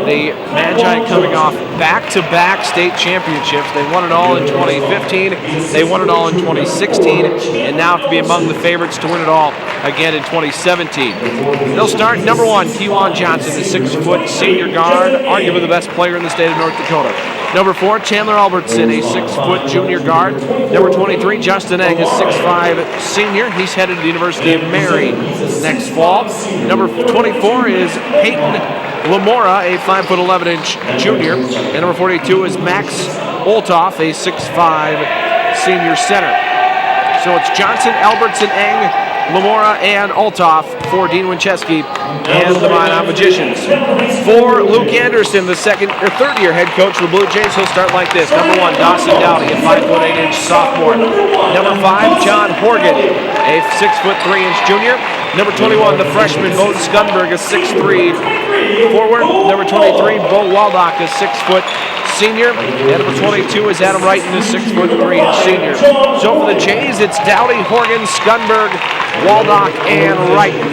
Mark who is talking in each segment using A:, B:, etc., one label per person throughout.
A: The Magi coming off back-to-back state championships. They won it all in 2015, they won it all in 2016, and now to be among the favorites to win it all again in 2017. They'll start number 1, Kewan Johnson, the 6-foot senior guard, arguably the best player in the state of North Dakota. Number 4, Chandler Albertson, a 6-foot junior guard. Number 23, Justin Eng, a 6'5 senior. He's headed to the University of Mary next fall. Number 24 is Peyton Lamora, a 5'11" junior. And number 42 is Max Oltoff, a 6'5 senior center. So it's Johnson, Albertson, Eng, Lamora, and Oltoff for Dean Winchesky and the Minot Magicians. For Luke Anderson, the third-year head coach for the Blue Jays, he'll start like this. Number 1, Dawson Dowdy, a 5'8" sophomore. Number 5, John Horgan, a 6'3" junior. Number 21, the freshman, Bowden Skunberg, a 6'3" forward. Number 23, Bo Waldock, a 6-foot senior. And number 22 is Adam Wrighton, a 6'3" senior. So for the Jays, it's Dowdy, Horgan, Skunberg, Waldock, and Wrighton.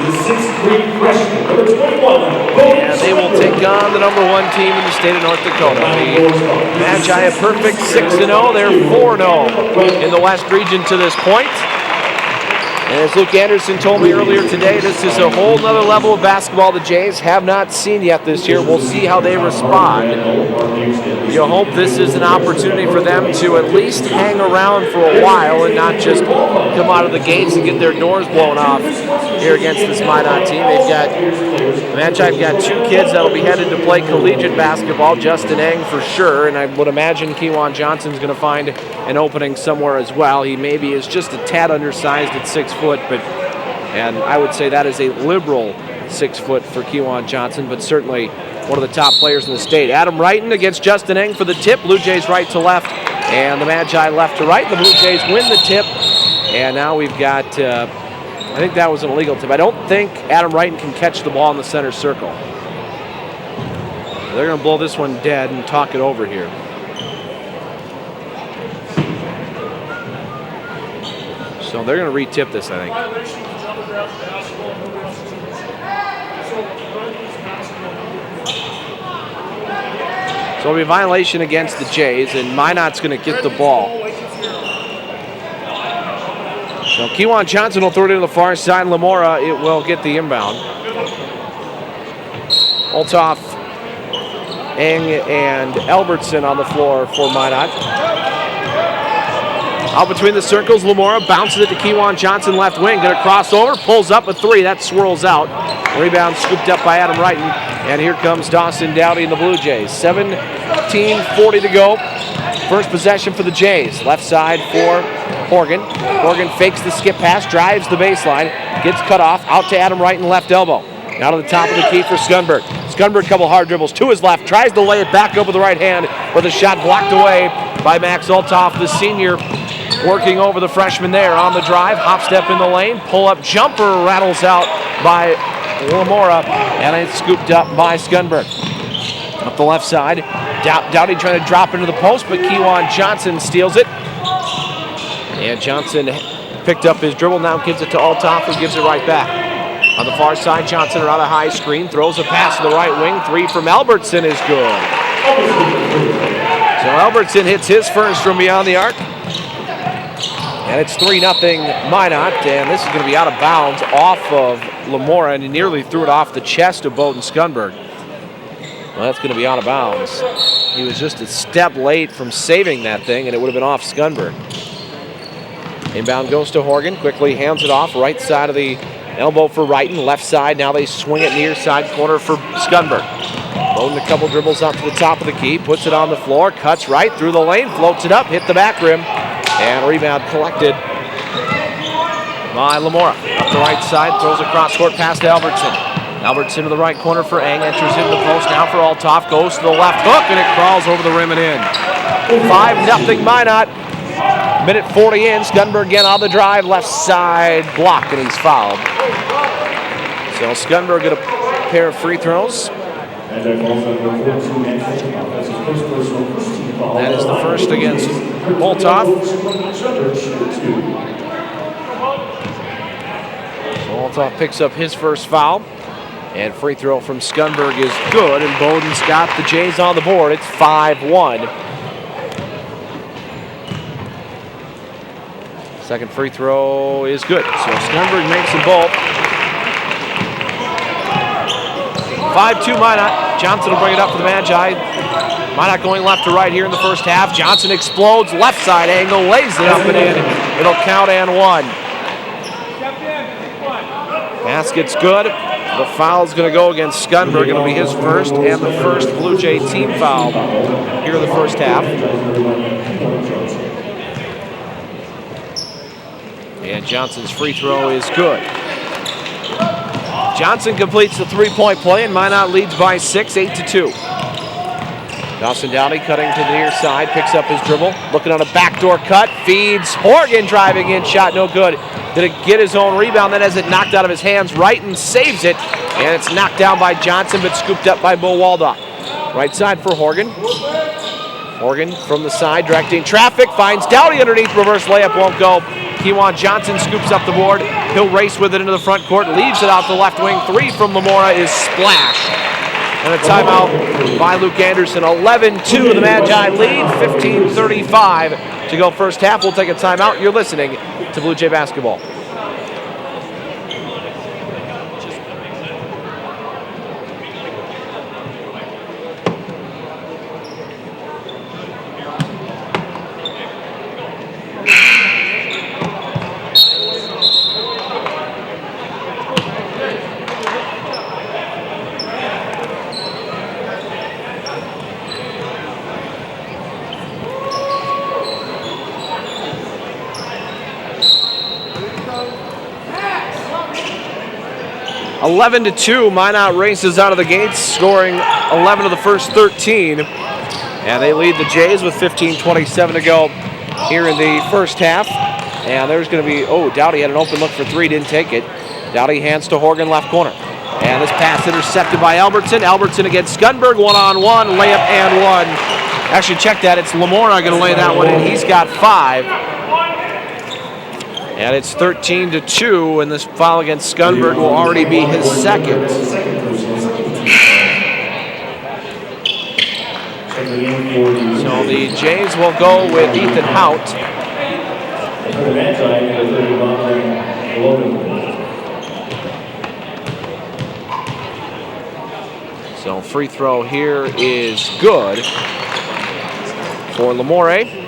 A: And they will take on the number 1 team in the state of North Dakota. The Magi a perfect 6-0. They're 4-0 in the West region to this point. And as Luke Anderson told me earlier today, this is a whole nother level of basketball the Jays have not seen yet this year. We'll see how they respond. You hope this is an opportunity for them to at least hang around for a while and not just come out of the gates and get their doors blown off here against this Minot team. The Magi have got 2 kids that will be headed to play collegiate basketball, Justin Eng for sure, and I would imagine Kewan Johnson's going to find an opening somewhere as well. He maybe is just a tad undersized at 6 foot, and I would say that is a liberal 6 foot for Kewan Johnson, but certainly one of the top players in the state. Adam Wrighton against Justin Eng for the tip. Blue Jays right to left, and the Magi left to right. The Blue Jays win the tip, and now we've got, I think that was an illegal tip. I don't think Adam Wrighton can catch the ball in the center circle. They're going to blow this one dead and talk it over here. So they're going to re-tip this, I think. So it'll be a violation against the Jays, and Minot's going to get the ball. So Kewan Johnson will throw it into the far side. Lamora, it will get the inbound. Oltoff, Eng, and Albertson on the floor for Minot. Out between the circles, Lamora bounces it to Kewan Johnson, left wing. Going to cross over, pulls up a 3. That swirls out. Rebound scooped up by Adam Wrighton. And here comes Dawson Dowdy and the Blue Jays. 17:40 to go. First possession for the Jays. Left side for Horgan. Horgan fakes the skip pass, drives the baseline, gets cut off, out to Adam Wrighton, left elbow. Now to the top of the key for Skunberg. Skunberg, couple hard dribbles to his left, tries to lay it back up with the right hand, with a shot blocked away by Max Oltoff, the senior, working over the freshman there on the drive. Hop step in the lane, pull up jumper rattles out by Lamora, and it's scooped up by Skunberg. Up the left side, Dowdy trying to drop into the post, but Kewan Johnson steals it. And Johnson picked up his dribble, now gives it to Oltoff, who gives it right back. On the far side, Johnson around a high screen, throws a pass to the right wing. 3 from Albertson is good. So Albertson hits his first from beyond the arc. And it's 3-0 Minot, and this is going to be out of bounds off of Lamora, and he nearly threw it off the chest of Bowden Skunberg. Well, that's going to be out of bounds. He was just a step late from saving that thing, and it would have been off Skunberg. Inbound goes to Horgan, quickly hands it off, right side of the elbow for Wrighton, left side, now they swing it near side corner for Skunberg. Bowden a couple dribbles out to the top of the key, puts it on the floor, cuts right through the lane, floats it up, hit the back rim, and rebound collected by Lamora. Up the right side, throws a cross-court pass to Albertson. Albertson to the right corner for Eng, enters into the post now for Oltoff, goes to the left hook, and it crawls over the rim and in. 5-0 Minot. Minute 40 in, Skunberg again on the drive, left side block, and he's fouled. So Skunberg get a pair of free throws. That is the first against Oltoff. So Oltoff picks up his first foul. And free throw from Skunberg is good, and Bowden's got the Jays on the board. It's 5-1. Second free throw is good, so Skunberg makes them both. 5-2 Minot. Johnson will bring it up for the Magi. Minot going left to right here in the first half. Johnson explodes, left side angle, lays it up and in. It'll count and one. Basket's good. The foul's going to go against Skunberg. It'll be his first and the first Blue Jay team foul here in the first half. And Johnson's free throw is good. Johnson completes the three-point play, and Minot leads by 6, 8-2. Dawson Downey cutting to the near side, picks up his dribble, looking on a backdoor cut, feeds Horgan driving in, shot no good. Did it get his own rebound, then has it knocked out of his hands. Wrighton saves it, and it's knocked down by Johnson, but scooped up by Bo Waldock. Right side for Horgan. Horgan from the side, directing traffic, finds Dowdy underneath, reverse layup won't go. Kewan Johnson scoops up the board. He'll race with it into the front court, leaves it out the left wing. Three from Lamora is splashed. And a timeout by Luke Anderson. 11-2, the Magi lead, 15:35 to go first half. We'll take a timeout. You're listening to Blue Jay Basketball. Eleven to 2, Minot races out of the gates, scoring 11 of the first 13. And they lead the Jays with 15:27 to go here in the first half. And there's going to be, Dowdy had an open look for three, didn't take it. Dowdy hands to Horgan, left corner. And this pass intercepted by Albertson. Albertson against Skunberg, one-on-one, layup and one. Actually, check that, it's Lamora going to lay that one in. He's got 5. And it's 13-2, and this foul against Skunberg will already be his second. So the Jays will go with Ethan Hout. So free throw here is good for Lamore.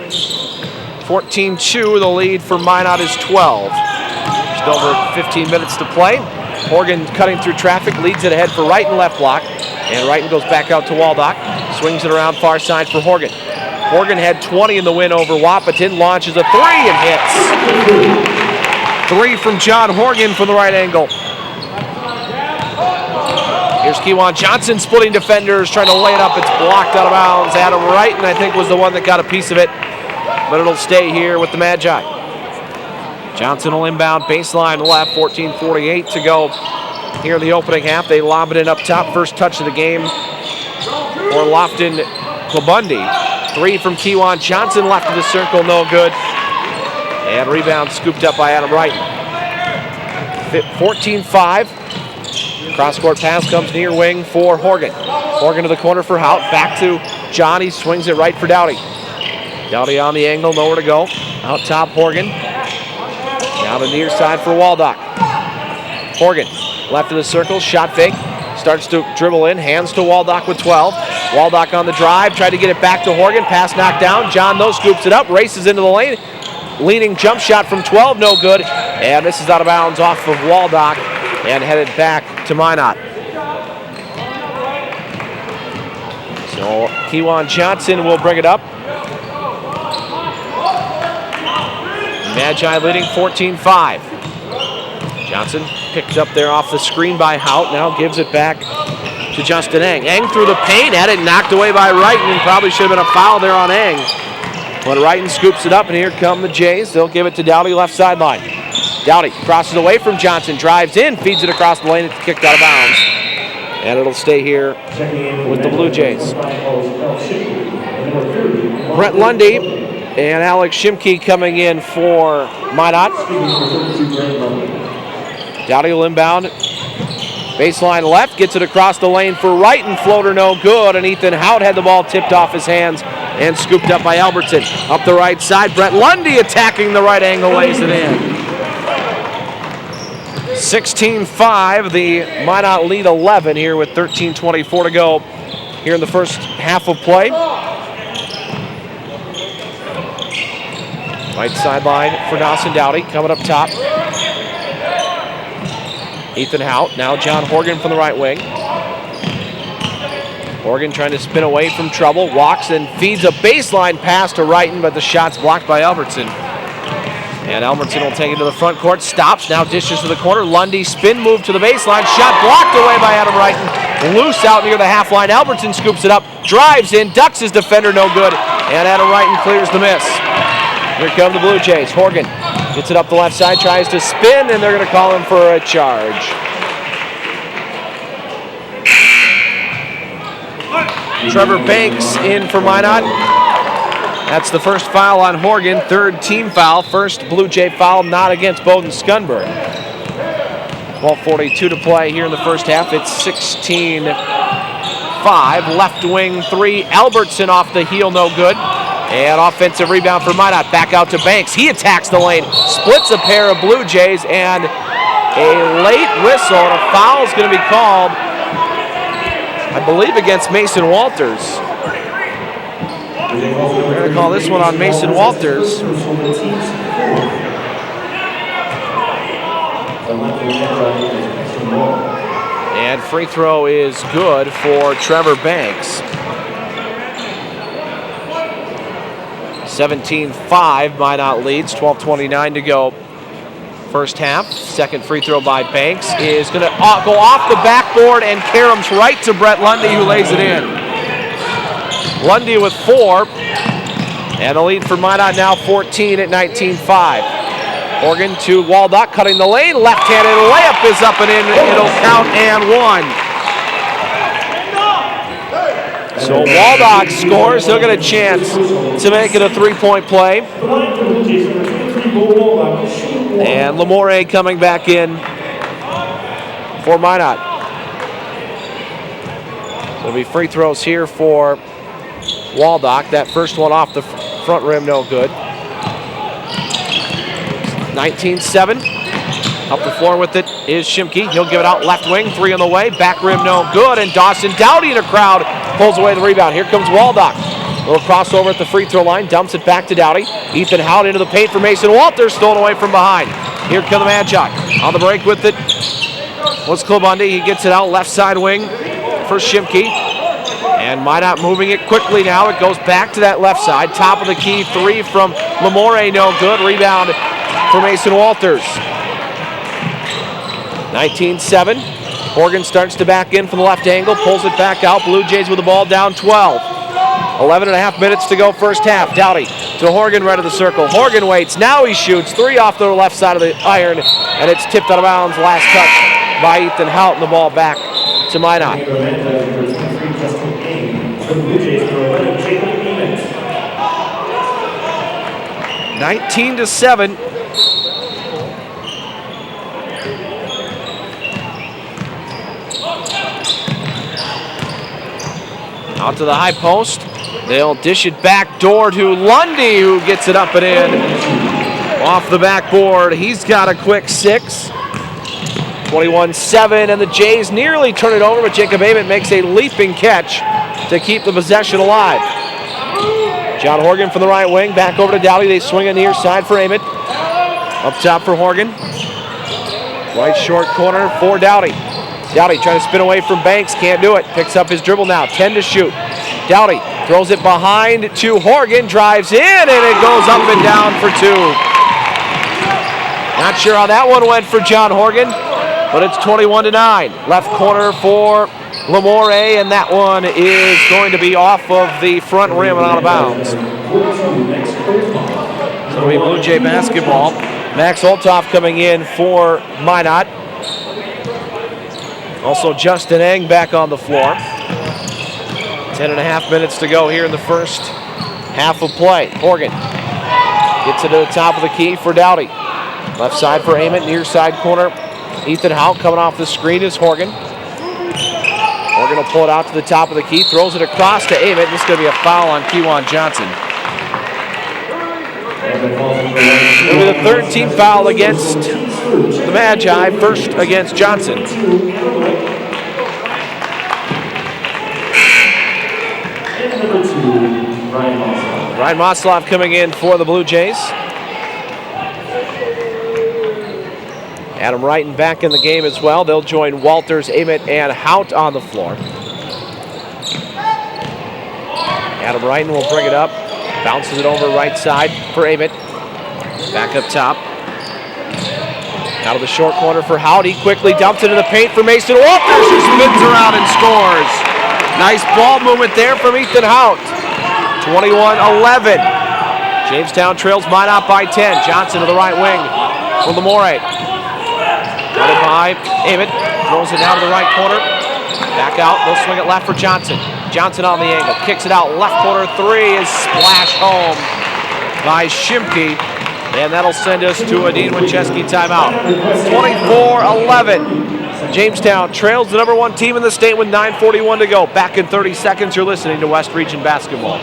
A: 14-2, the lead for Minot is 12. Just over 15 minutes to play. Horgan cutting through traffic, leads it ahead for Wrighton, left block. And Wrighton goes back out to Waldock. Swings it around far side for Horgan. Horgan had 20 in the win over Wahpeton, launches a three and hits. Three from John Horgan from the right angle. Here's Kewan Johnson splitting defenders, trying to lay it up. It's blocked out of bounds. Adam Wrighton, I think, was the one that got a piece of it. But it'll stay here with the Magi. Johnson will inbound baseline left, 14:48 to go here in the opening half. They lob it in up top, first touch of the game for Lofton Klabundi. Three from Kewan Johnson, left of the circle, no good. And rebound scooped up by Adam Wrighton. 14-5. Cross-court pass comes near wing for Horgan. Horgan to the corner for Hout, back to John, he swings it right for Dowdy. Dowdy on the angle, nowhere to go. Out top, Horgan. Down the near side for Waldock. Horgan, left of the circle, shot fake. Starts to dribble in, hands to Waldock with 12. Waldock on the drive, tried to get it back to Horgan. Pass knocked down. John, though, scoops it up, races into the lane. Leaning jump shot from 12, no good. And this is out of bounds off of Waldock and headed back to Minot. So Kewan Johnson will bring it up. Magi leading 14-5. Johnson picked up there off the screen by Hout. Now gives it back to Justin Eng. Eng through the paint, had it knocked away by Wrighton, and probably should have been a foul there on Eng. But Wrighton scoops it up, and here come the Jays. They'll give it to Dowdy, left sideline. Dowdy crosses away from Johnson, drives in, feeds it across the lane. It's kicked out of bounds. And it'll stay here with the Blue Jays. Brett Lundy and Alex Shimke coming in for Minot. Dowdy will inbound. Baseline left, gets it across the lane for Wrighton. Floater no good, and Ethan Hout had the ball tipped off his hands and scooped up by Albertson. Up the right side, Brett Lundy attacking the right angle, lays it in. 16-5, the Minot lead 11 here with 13:24 to go here in the first half of play. Right sideline for Dawson Dowdy, coming up top. Ethan Hout, now John Horgan from the right wing. Horgan trying to spin away from trouble, walks and feeds a baseline pass to Wrighton, but the shot's blocked by Albertson. And Albertson will take it to the front court, stops, now dishes to the corner. Lundy spin move to the baseline, shot blocked away by Adam Wrighton. Loose out near the half line. Albertson scoops it up, drives in, ducks his defender, no good. And Adam Wrighton clears the miss. Here come the Blue Jays. Horgan gets it up the left side, tries to spin, and they're going to call him for a charge. Trevor Banks in for Minot. That's the first foul on Horgan, third team foul, first Blue Jay foul not against Bowden Scunberg. 12:42 to play here in the first half. It's 16-5. Left wing three. Albertson off the heel, no good. And offensive rebound for Minot. Back out to Banks. He attacks the lane, splits a pair of Blue Jays, and a late whistle, and a foul is going to be called, I believe, against Mason Walters. We're going to call this one on Mason Walters. And free throw is good for Trevor Banks. 17-5, Minot leads, 12:29 to go. First half. Second free throw by Banks is going to go off the backboard and caroms right to Brett Lundy, who lays it in. Lundy with 4, and the lead for Minot now 14 at 19-5. Horgan to Waldock, cutting the lane, left-handed layup is up and in. It'll count and 1. So Waldock scores. He'll get a chance to make it a three-point play. And Lamore coming back in for Minot. There'll be free throws here for Waldock. That first one off the front rim, no good. 19-7. Up the floor with it is Shimke. He'll give it out left wing, 3 on the way. Back rim, no good. And Dawson Dowdy in a crowd pulls away the rebound. Here comes Waldock. A little crossover at the free throw line. Dumps it back to Dowdy. Ethan Hout into the paint for Mason Walters. Stolen away from behind. Here come the Magi. On the break with it was Klabundy. He gets it out left side wing for Shimke. And Minot moving it quickly now. It goes back to that left side. Top of the key, 3 from Lamore, no good. Rebound for Mason Walters. 19-7. Horgan starts to back in from the left angle, pulls it back out. Blue Jays with the ball down 12. 11 and a half minutes to go first half. Dowdy to Horgan right of the circle. Horgan waits. Now he shoots. 3 off the left side of the iron, and it's tipped out of bounds. Last touch by Ethan Hout, and the ball back to Minot. 19-7. Out to the high post. They'll dish it back door to Lundy, who gets it up and in. Off the backboard. He's got a quick 6. 21-7, and the Jays nearly turn it over, but Jacob Ament makes a leaping catch to keep the possession alive. John Horgan from the right wing, back over to Dowdy. They swing on the near side for Ament. Up top for Horgan. Right short corner for Dowdy. Dowdy trying to spin away from Banks, can't do it. Picks up his dribble now, 10 to shoot. Dowdy throws it behind to Horgan, drives in, and it goes up and down for 2. Not sure how that one went for John Horgan, but it's 21-9. Left corner for Lamore, and that one is going to be off of the front rim and out of bounds. So it'll be Blue Jay basketball. Max Olthoff coming in for Minot. Also Justin Eng back on the floor. 10 and a half minutes to go here in the first half of play. Horgan gets it to the top of the key for Dowdy. Left side for Ament, near side corner. Ethan Hout coming off the screen is Horgan. We're going to pull it out to the top of the key, throws it across to Ament. This is going to be a foul on Kewan Johnson. It'll be the third team foul against the Magi, first against Johnson. Ryan Moslov coming in for the Blue Jays. Adam Wrighton back in the game as well. They'll join Walters, Ament, and Hout on the floor. Adam Wrighton will bring it up. Bounces it over right side for Ament. Back up top. Out of the short corner for Hout. He quickly dumps it in the paint for Mason Walters, who spins around and scores. Nice ball movement there from Ethan Hout. 21-11. Jamestown trails Minot by 10. Johnson to the right wing for Lamore. Running by Ament. Throws it down to the right corner. Back out. They'll swing it left for Johnson. Johnson on the angle. Kicks it out. Left corner three is splashed home by Shimke. And that'll send us to a Dean Winchesky timeout. 24-11. Jamestown trails the number one team in the state with 9:41 to go. Back in 30 seconds. You're listening to West Region Basketball.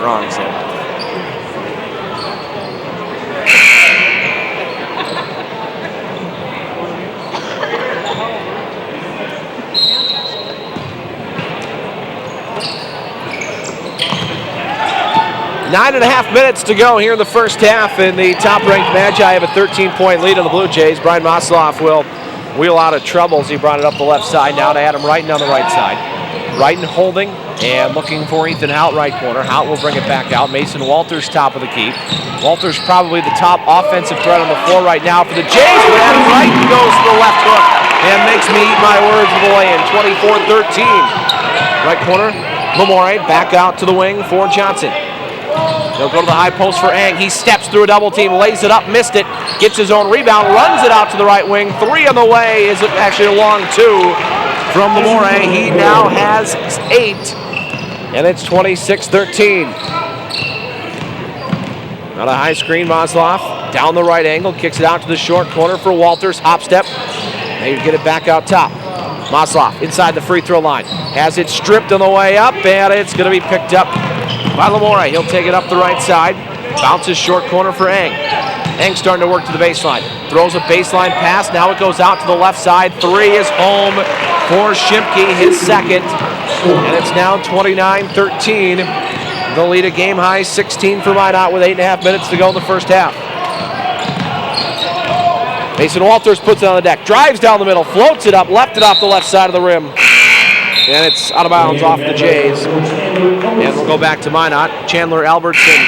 A: Wrong, so. Nine and a half minutes to go here in the first half, and the top-ranked Magi have a 13-point lead on the Blue Jays. Brian Mosloff will wheel out of troubles. He brought it up the left side, now to Adam Wrighton on the right side. Wrighton holding and looking for Ethan Hout, right corner. Hout will bring it back out. Mason Walters, top of the key. Walters probably the top offensive threat on the floor right now for the Jays, but Adam Wrighton goes to the left hook and makes me eat my words with the lay-in. 24-13. Right corner, Lamore back out to the wing for Johnson. They'll go to the high post for Ang. He steps through a double team, lays it up, missed it, gets his own rebound, runs it out to the right wing. Three on the way is actually a long two from Lamore. He now has 8, and it's 26-13. On a high screen, Moslov down the right angle, kicks it out to the short corner for Walters. Hop step, they get it back out top. Moslov inside the free throw line, has it stripped on the way up, and it's going to be picked up by Lamore. He'll take it up the right side, bounces short corner for Ang. Ang starting to work to the baseline, throws a baseline pass, now it goes out to the left side. Three is home for Shimke, his second, and it's now 29-13. The lead a game high 16 for Minot with 8.5 minutes to go in the first half. Mason Walters puts it on the deck, drives down the middle, floats it up, left it off the left side of the rim, and it's out of bounds off the Jays. And we'll go back to Minot. Chandler Albertson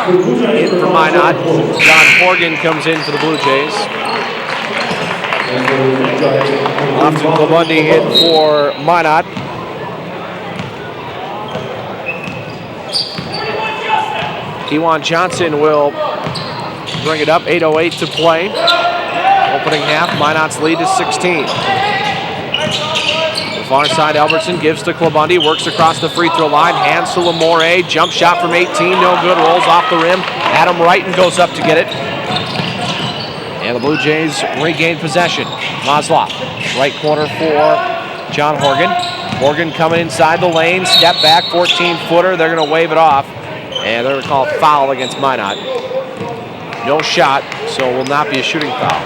A: in for Minot. John Horgan comes in for the Blue Jays. Lofton Klabundy in for Minot. Kewan Johnson will bring it up. 8:08 to play. Opening half, Minot's lead is 16. The far side, Albertson gives to Klabundy, works across the free throw line, hands to Lamore, jump shot from 18, no good, rolls off the rim. Adam Wrighton goes up to get it. And the Blue Jays regain possession. Moslov, right corner for John Horgan. Horgan coming inside the lane, step back, 14-footer. They're going to wave it off, and they're going to call a foul against Minot. No shot, so it will not be a shooting foul.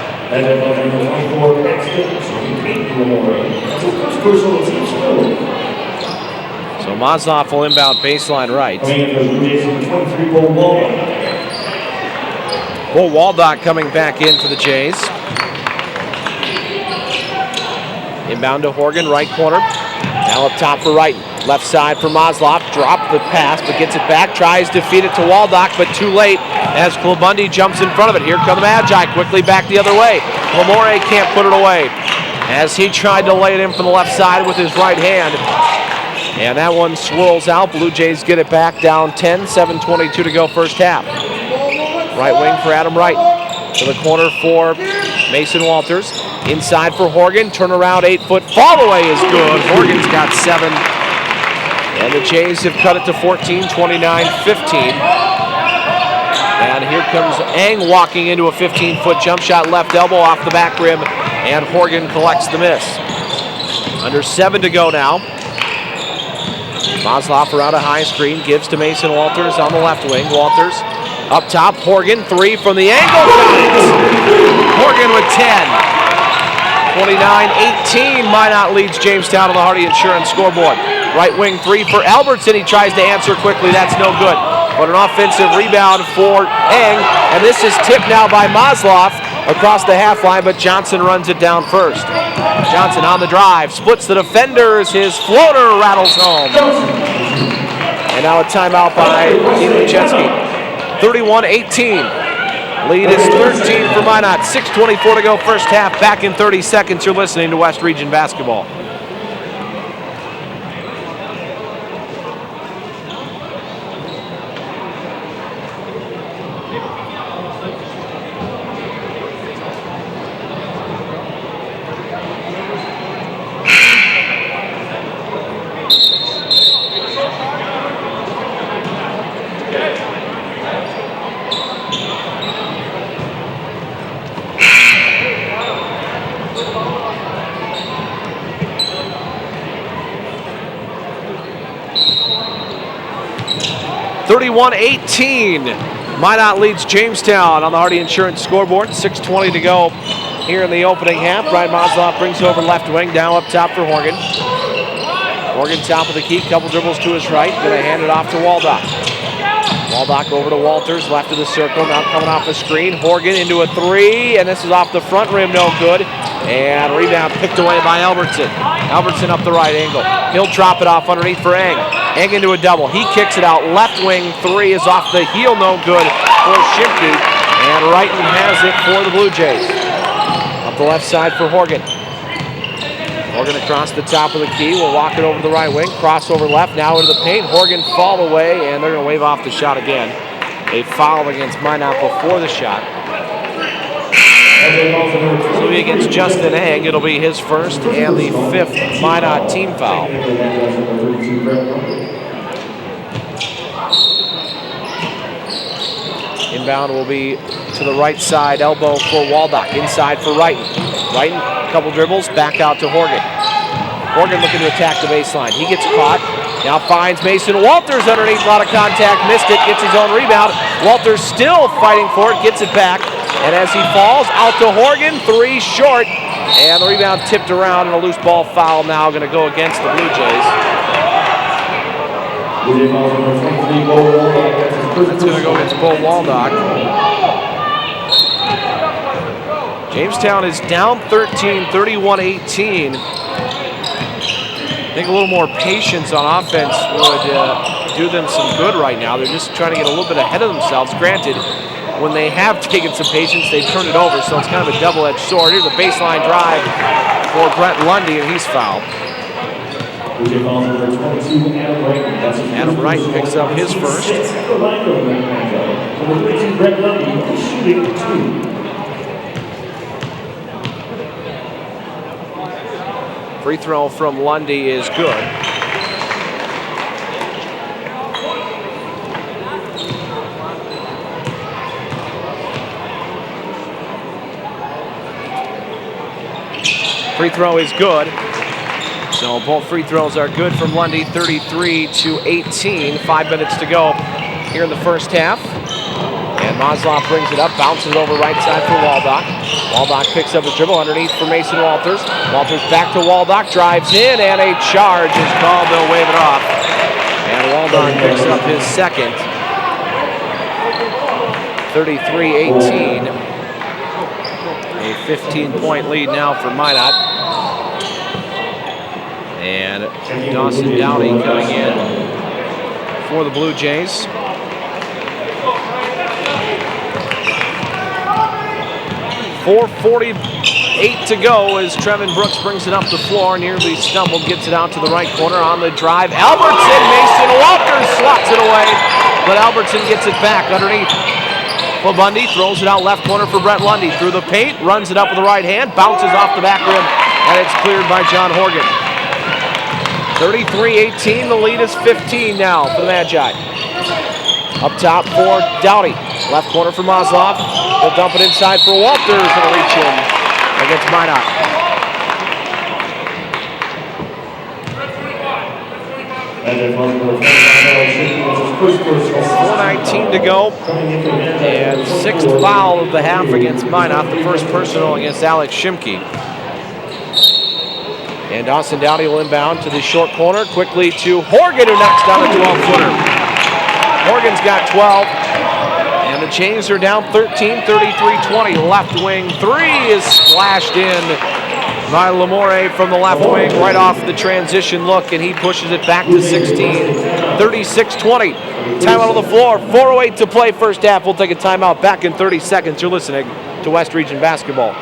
A: So Moslov will inbound baseline right. Bo Waldock coming back in for the Jays. Inbound to Horgan, right corner. Now up top for Wrighton. Left side for Moslov. Dropped the pass, but gets it back. Tries to feed it to Waldock, but too late as Klabundy jumps in front of it. Here come the Magi, quickly back the other way. Lamore can't put it away as he tried to lay it in from the left side with his right hand. And that one swirls out. Blue Jays get it back down 10, 7:22 to go first half. Right wing for Adam Wrighton. To the corner for Mason Walters. Inside for Horgan, turnaround 8-foot fall away is good. Horgan's got 7. And the Jays have cut it to 14, 29-15. And here comes Eng walking into a 15-foot jump shot, left elbow off the back rim, and Horgan collects the miss. Under 7 to go now. Masloff around a high screen, gives to Mason Walters on the left wing. Walters up top, Horgan, 3 from the angle. Horgan with 10. 29-18, Minot leads Jamestown on the Hardy Insurance scoreboard. Right wing 3 for Albertson. He tries to answer quickly. That's no good. But an offensive rebound for Eng. And this is tipped now by Masloff across the half line, but Johnson runs it down first. Johnson on the drive, splits the defenders. His floater rattles home. And now a timeout by Team Lucheski. 31-18. Lead is 13 for Minot. 6:24 to go first half. Back in 30 seconds. You're listening to West Region Basketball. Minot leads Jamestown on the Hardy Insurance scoreboard. 6:20 to go here in the opening half. Brian Masloff brings over left wing, down up top for Horgan. Horgan top of the key, couple dribbles to his right. Gonna hand it off to Waldock. Waldock over to Walters, left of the circle, now coming off the screen. Horgan into a 3, and this is off the front rim, no good. And rebound picked away by Albertson. Albertson up the right angle. He'll drop it off underneath for Eng. Eng into a double. He kicks it out. Left wing 3 is off the heel, no good for Shimke. And Wrighton has it for the Blue Jays. Up the left side for Horgan. Horgan across the top of the key. We'll walk it over to the right wing. Crossover left, now into the paint. Horgan fall away, and they're going to wave off the shot again. A foul against Minot before the shot. So it'll be against Justin Eng. It'll be his first and the 5th Minot team foul. Inbound will be to the right side, elbow for Waldock. Inside for Wrighton. Wrighton, couple dribbles, back out to Horgan. Horgan looking to attack the baseline. He gets caught. Now finds Mason Walters underneath, a lot of contact, missed it, gets his own rebound. Walters still fighting for it, gets it back. And as he falls, out to Horgan, 3 short. And the rebound tipped around, and a loose ball foul now going to go against the Blue Jays. That's going to go against Bo Waldock. Jamestown is down 13, 31-18. I think a little more patience on offense would do them some good right now. They're just trying to get a little bit ahead of themselves. Granted, when they have taken some patience, they've turned it over, so it's kind of a double-edged sword. Here's a baseline drive for Brett Lundy, and he's fouled. Adam Wright picks up his first. Free throw from Lundy is good. Free throw is good. So both free throws are good from Lundy, 33-18. 5 minutes to go here in the first half. And Masloff brings it up, bounces over right side for Waldock. Waldock picks up a dribble underneath for Mason Walters. Walters back to Waldock, drives in, and a charge is called. They'll wave it off. And Waldock picks up his second. 33-18. A 15-point lead now for Minot. And Dawson Downey coming in for the Blue Jays. 4:48 to go as Trevin Brooks brings it up the floor. Nearly stumbled, gets it out to the right corner on the drive. Albertson, Mason Walters slots it away, but Albertson gets it back underneath Bundy throws it out left corner for Brett Lundy. Through the paint, runs it up with the right hand, bounces off the back rim, and it's cleared by John Horgan. 33-18, the lead is 15 now for the Magi. Up top for Dowdy. Left corner for Maslov. He'll dump it inside for Walters and a reach in against Minot. 4:19 to go. And sixth foul of the half against Minot. The first personal against Alex Shimke. And Dawson Dowdy will inbound to the short corner. Quickly to Horgan, who knocks down a 12-footer. Horgan's got 12. And the Jays are down 13, 33-20. Left wing three is splashed in by Lamore from the left wing, right off the transition look, and he pushes it back to 16. 36-20. Timeout on the floor. 4:08 to play first half. We'll take a timeout back in 30 seconds. You're listening to West Region Basketball.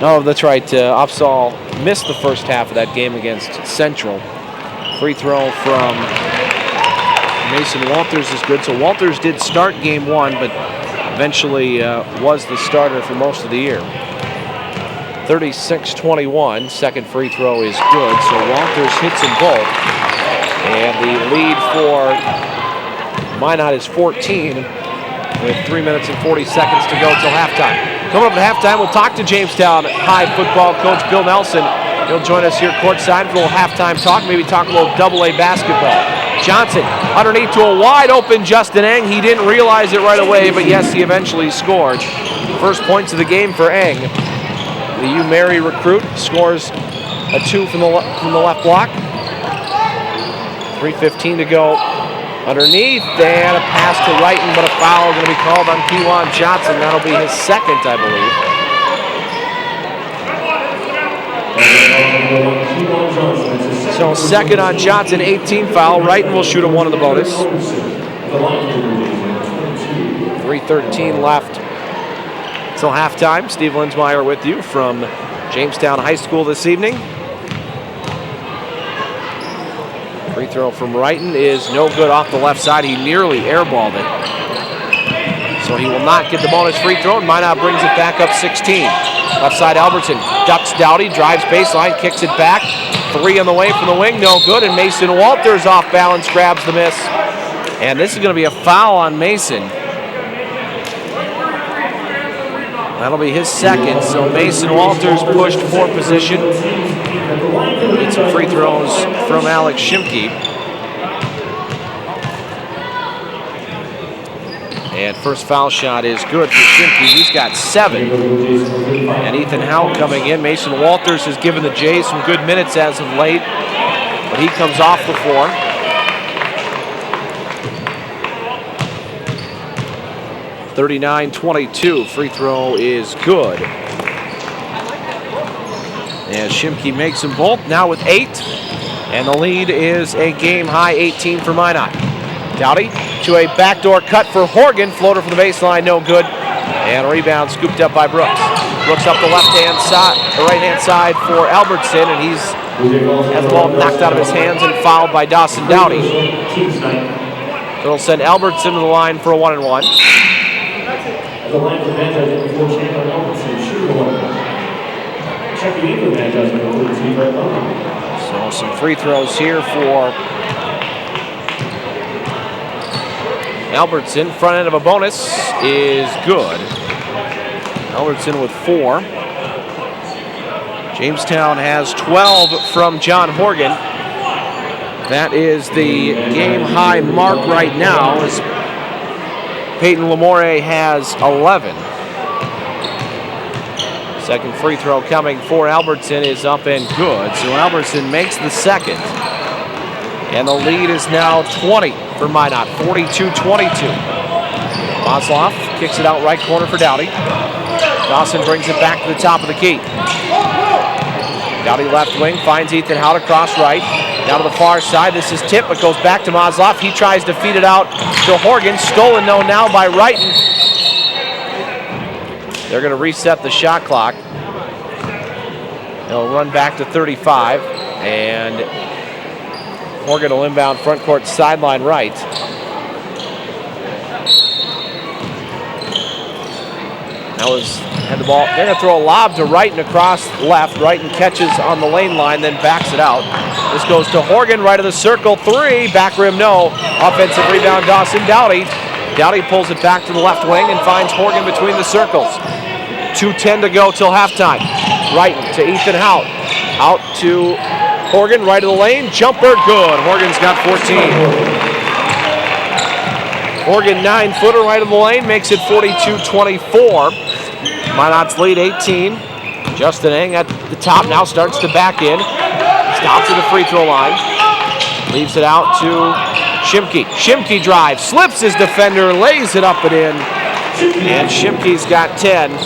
A: Oh, that's right. Opsahl missed the first half of that game against Central. Free throw from Mason Walters is good. So Walters did start game one, but eventually was the starter for most of the year. 36-21. Second free throw is good. So Walters hits them both. And the lead for Minot is 14 with 3 minutes and 40 seconds to go till halftime. Coming up at halftime, we'll talk to Jamestown High football coach Bill Nelson. He'll join us here courtside for a little halftime talk, maybe talk a little AA basketball. Johnson underneath to a wide open Justin Eng. He didn't realize it right away, but yes, he eventually scored. First points of the game for Eng. The U-Mary recruit scores a 2 from the left block. 3:15 to go. Underneath, and a pass to Wrighton, but a foul going to be called on Kewan Johnson. That'll be his second, I believe. So second on Johnson, 18 foul. Wrighton will shoot a 1 in the bonus. 3:13 left till halftime. Steve Linsmeyer with you from Jamestown High School this evening. Free throw from Wrighton is no good off the left side. He nearly airballed it. So he will not get the bonus free throw, and Minot brings it back up 16. Left side Albertson ducks Dowdy, drives baseline, kicks it back. 3 on the way from the wing, no good, and Mason Walters off balance, grabs the miss. And this is going to be a foul on Mason. That'll be his second, so Mason Walters pushed for position. Need some free throws from Alex Shimke. And first foul shot is good for Shimke. He's got 7. And Ethan Howe coming in. Mason Walters has given the Jays some good minutes as of late, but he comes off the floor. .39-22. Free throw is good. And Shimke makes them both, now with 8. And the lead is a game-high 18 for Minot. Dowdy to a backdoor cut for Horgan. Floater from the baseline, no good. And a rebound scooped up by Brooks. Brooks up the left-hand side, the right-hand side for Albertson, and has the ball knocked out of his hands and fouled by Dawson Dowdy. So it'll send Albertson to the line for a 1-and-1.
B: At the line for man judgment before Chandler Albertson, shooter one. Checking in for man judgment before Steve Albertson.
A: So some free throws here for Albertson. Front end of a bonus is good. Albertson with 4. Jamestown has 12 from John Horgan. That is the game high mark right now, as Peyton Lamore has 11. Second free throw coming for Albertson is up and good. So Albertson makes the second. And the lead is now 20 for Minot, 42-22. Masloff kicks it out right corner for Dowdy. Dawson brings it back to the top of the key. Dowdy left wing, finds Ethan Hout across right. Down to the far side, this is tip, but goes back to Masloff. He tries to feed it out to Horgan. Stolen though now by Wrighton. They're going to reset the shot clock. They'll run back to 35, and Horgan will inbound front court sideline right. Had the ball. They're going to throw a lob to Wrighton across left. Wrighton catches on the lane line, then backs it out. This goes to Horgan, right of the circle, 3, back rim, no. Offensive rebound, Dawson Dowdy. Dowdy pulls it back to the left wing and finds Horgan between the circles. 2:10 to go till halftime. Wrighton to Ethan Hout. Out to Horgan, right of the lane, jumper, good. Horgan's got 14. Horgan 9-footer right of the lane, makes it 42-24. Minot's lead 18. Justin Eng at the top now starts to back in. Stops at the free throw line. Leaves it out to Shimke. Shimke drives, slips his defender, lays it up and in. And Shimke's got 10.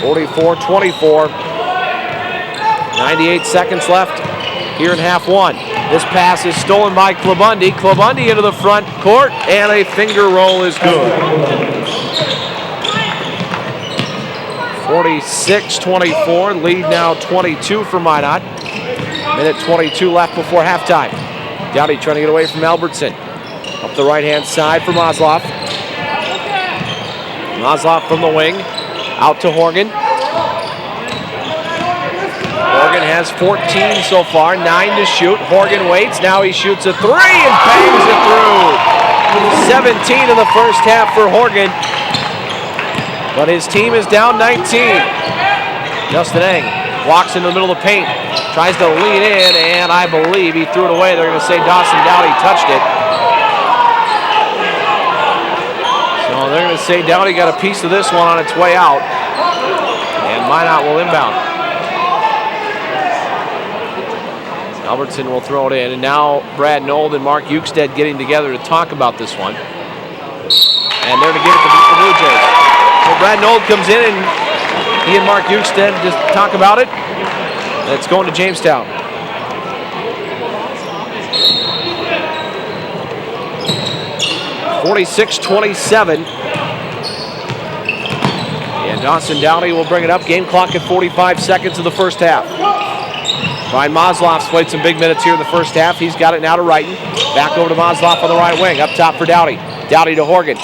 A: 44-24. 98 seconds left here in half one. This pass is stolen by Klabundi. Klabundi into the front court, and a finger roll is good. 46-24, lead now 22 for Minot. Minute 22 left before halftime. Dowdy trying to get away from Albertson. Up the right-hand side for Masloff. Masloff from the wing, out to Horgan. Horgan has 14 so far, 9 to shoot. Horgan waits, now he shoots a 3 and bangs it through. 17 in the first half for Horgan, but his team is down 19. Justin Eng walks into the middle of the paint, tries to lean in, and I believe he threw it away. They're going to say Dawson Dowdy touched it. So they're going to say Dowdy got a piece of this one on its way out, and Minot will inbound. Albertson will throw it in, and now Brad Nold and Mark Ukestead getting together to talk about this one. And they're to give it to the BlueJays. So Brad Nold comes in, and he and Mark Ukestead just talk about it. And it's going to Jamestown. (46-27). And Dawson Dowdy will bring it up. Game clock at 45 seconds of the first half. Brian Masloff's played some big minutes here in the first half. He's got it now to Wrighton. Back over to Masloff on the right wing. Up top for Dowdy. Dowdy to Horgan.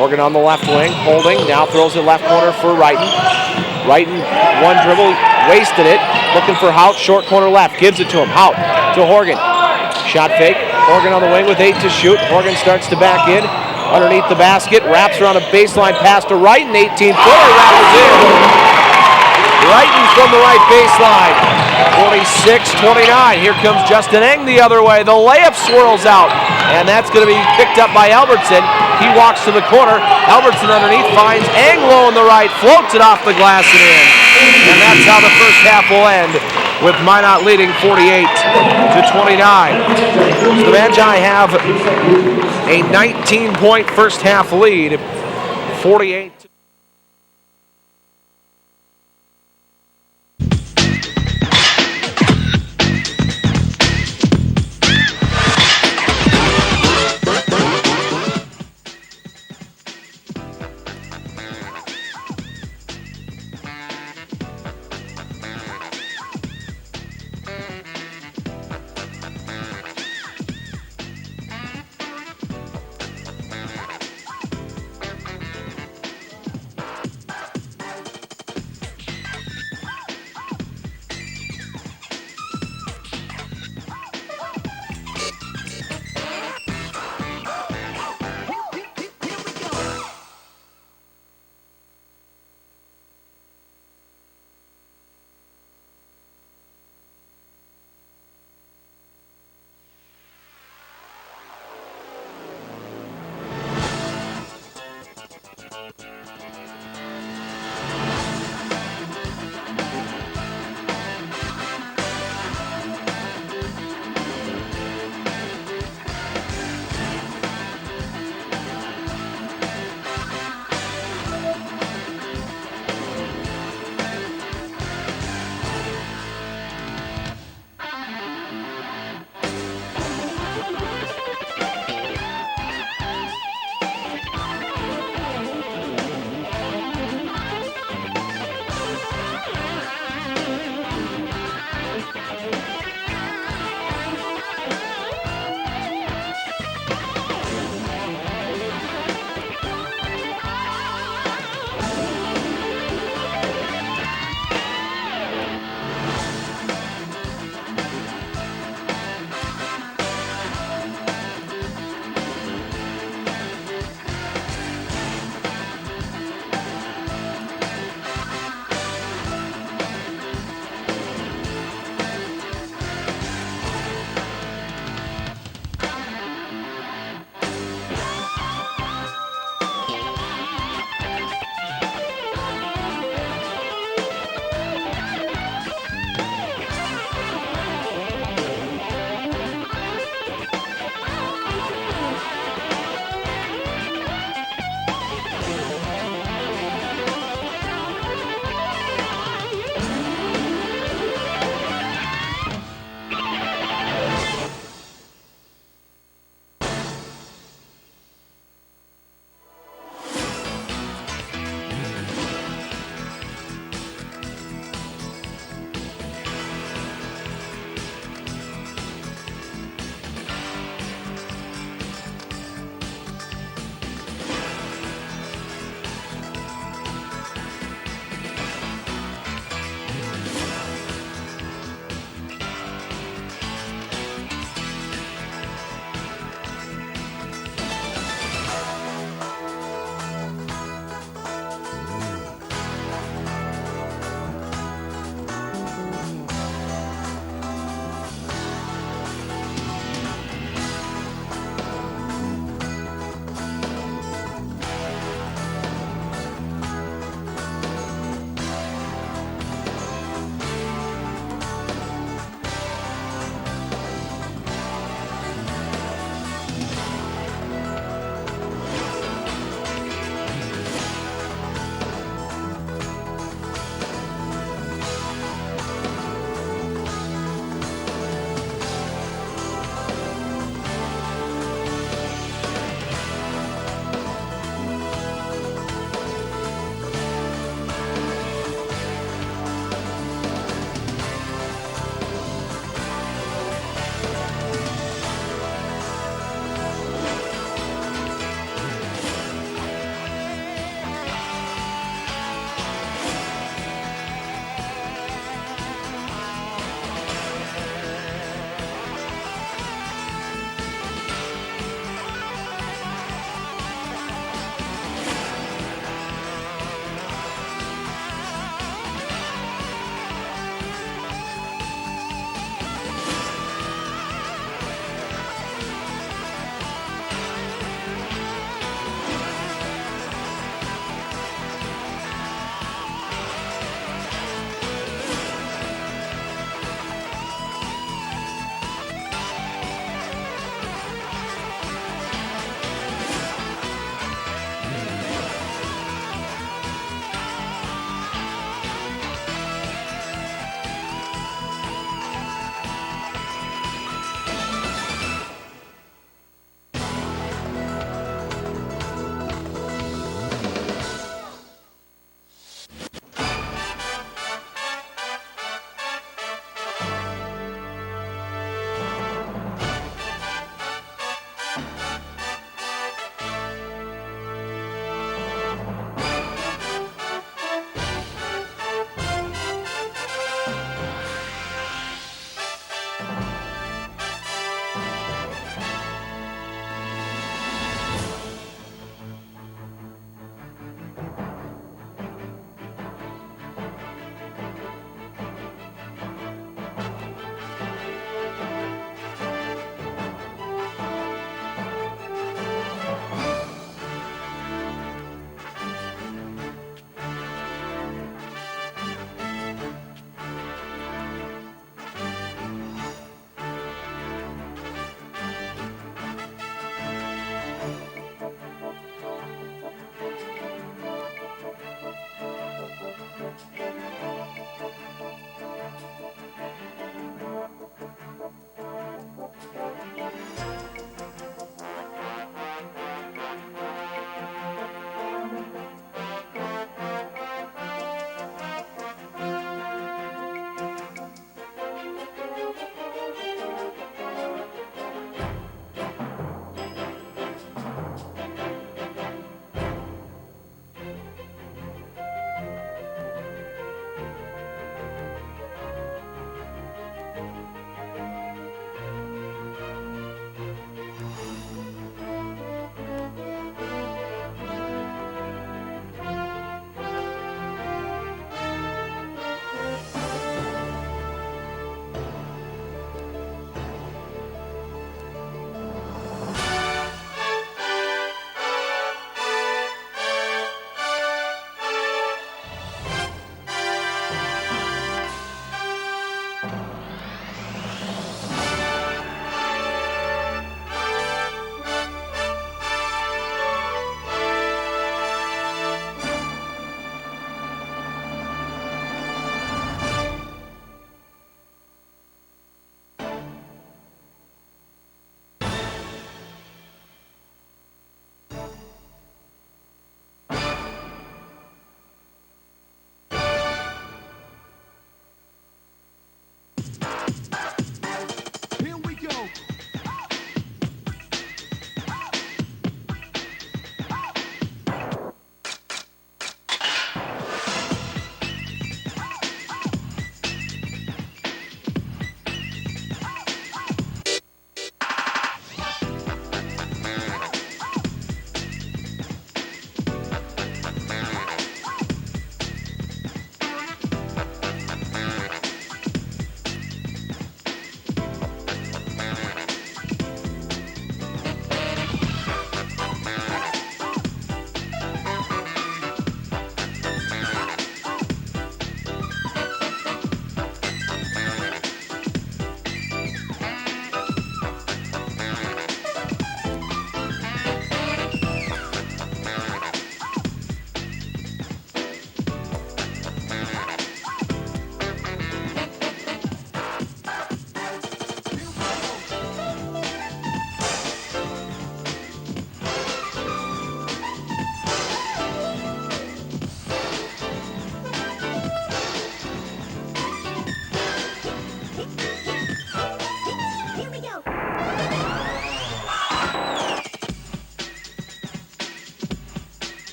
A: Horgan on the left wing, holding. Now throws it left corner for Wrighton. Wrighton, one dribble, wasted it. Looking for Hout, short corner left. Gives it to him. Hout to Horgan. Shot fake. Horgan on the wing with 8 to shoot. Horgan starts to back in. Underneath the basket. Wraps around a baseline pass to Wrighton. 18-footer. Rattles in. Wrighton from the right baseline. 46-29. Here comes Justin Eng the other way. The layup swirls out, and that's going to be picked up by Albertson. He walks to the corner. Albertson underneath finds Eng low on the right, floats it off the glass and in. And that's how the first half will end, with Minot leading 48-29. So the Magi have a 19-point first half lead, 48.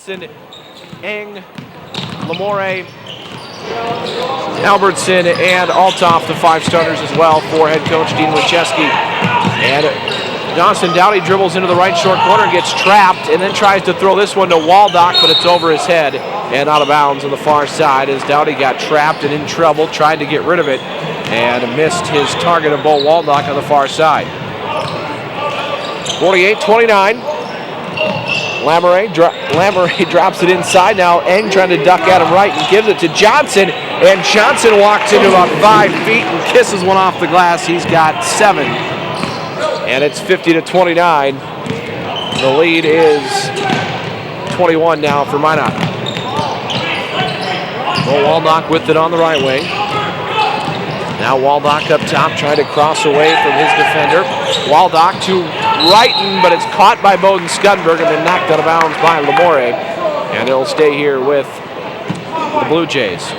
A: Johnson, Eng, Lamore, Albertson, and Althoff, the 5 starters as well for head coach Dean Wachewski. And Dawson Dowdy dribbles into the right short corner, gets trapped, and then tries to throw this one to Waldock, but it's over his head and out of bounds on the far side as Dowdy got trapped and in trouble, tried to get rid of it, and missed his target of Bo Waldock on the far side. 48-29. Lamouret drops it inside. Now Eng trying to duck at him right and gives it to Johnson. And Johnson walks into about 5 feet and kisses one off the glass. He's got 7. And it's 50-29. The lead is 21 now for Minot. Bo Waldock with it on the right wing. Now Waldock up top trying to cross away from his defender. Waldock to Wrighton, but it's caught by Bowden Skunberg and then knocked out of bounds by Lamore. And it'll stay here with the Blue Jays.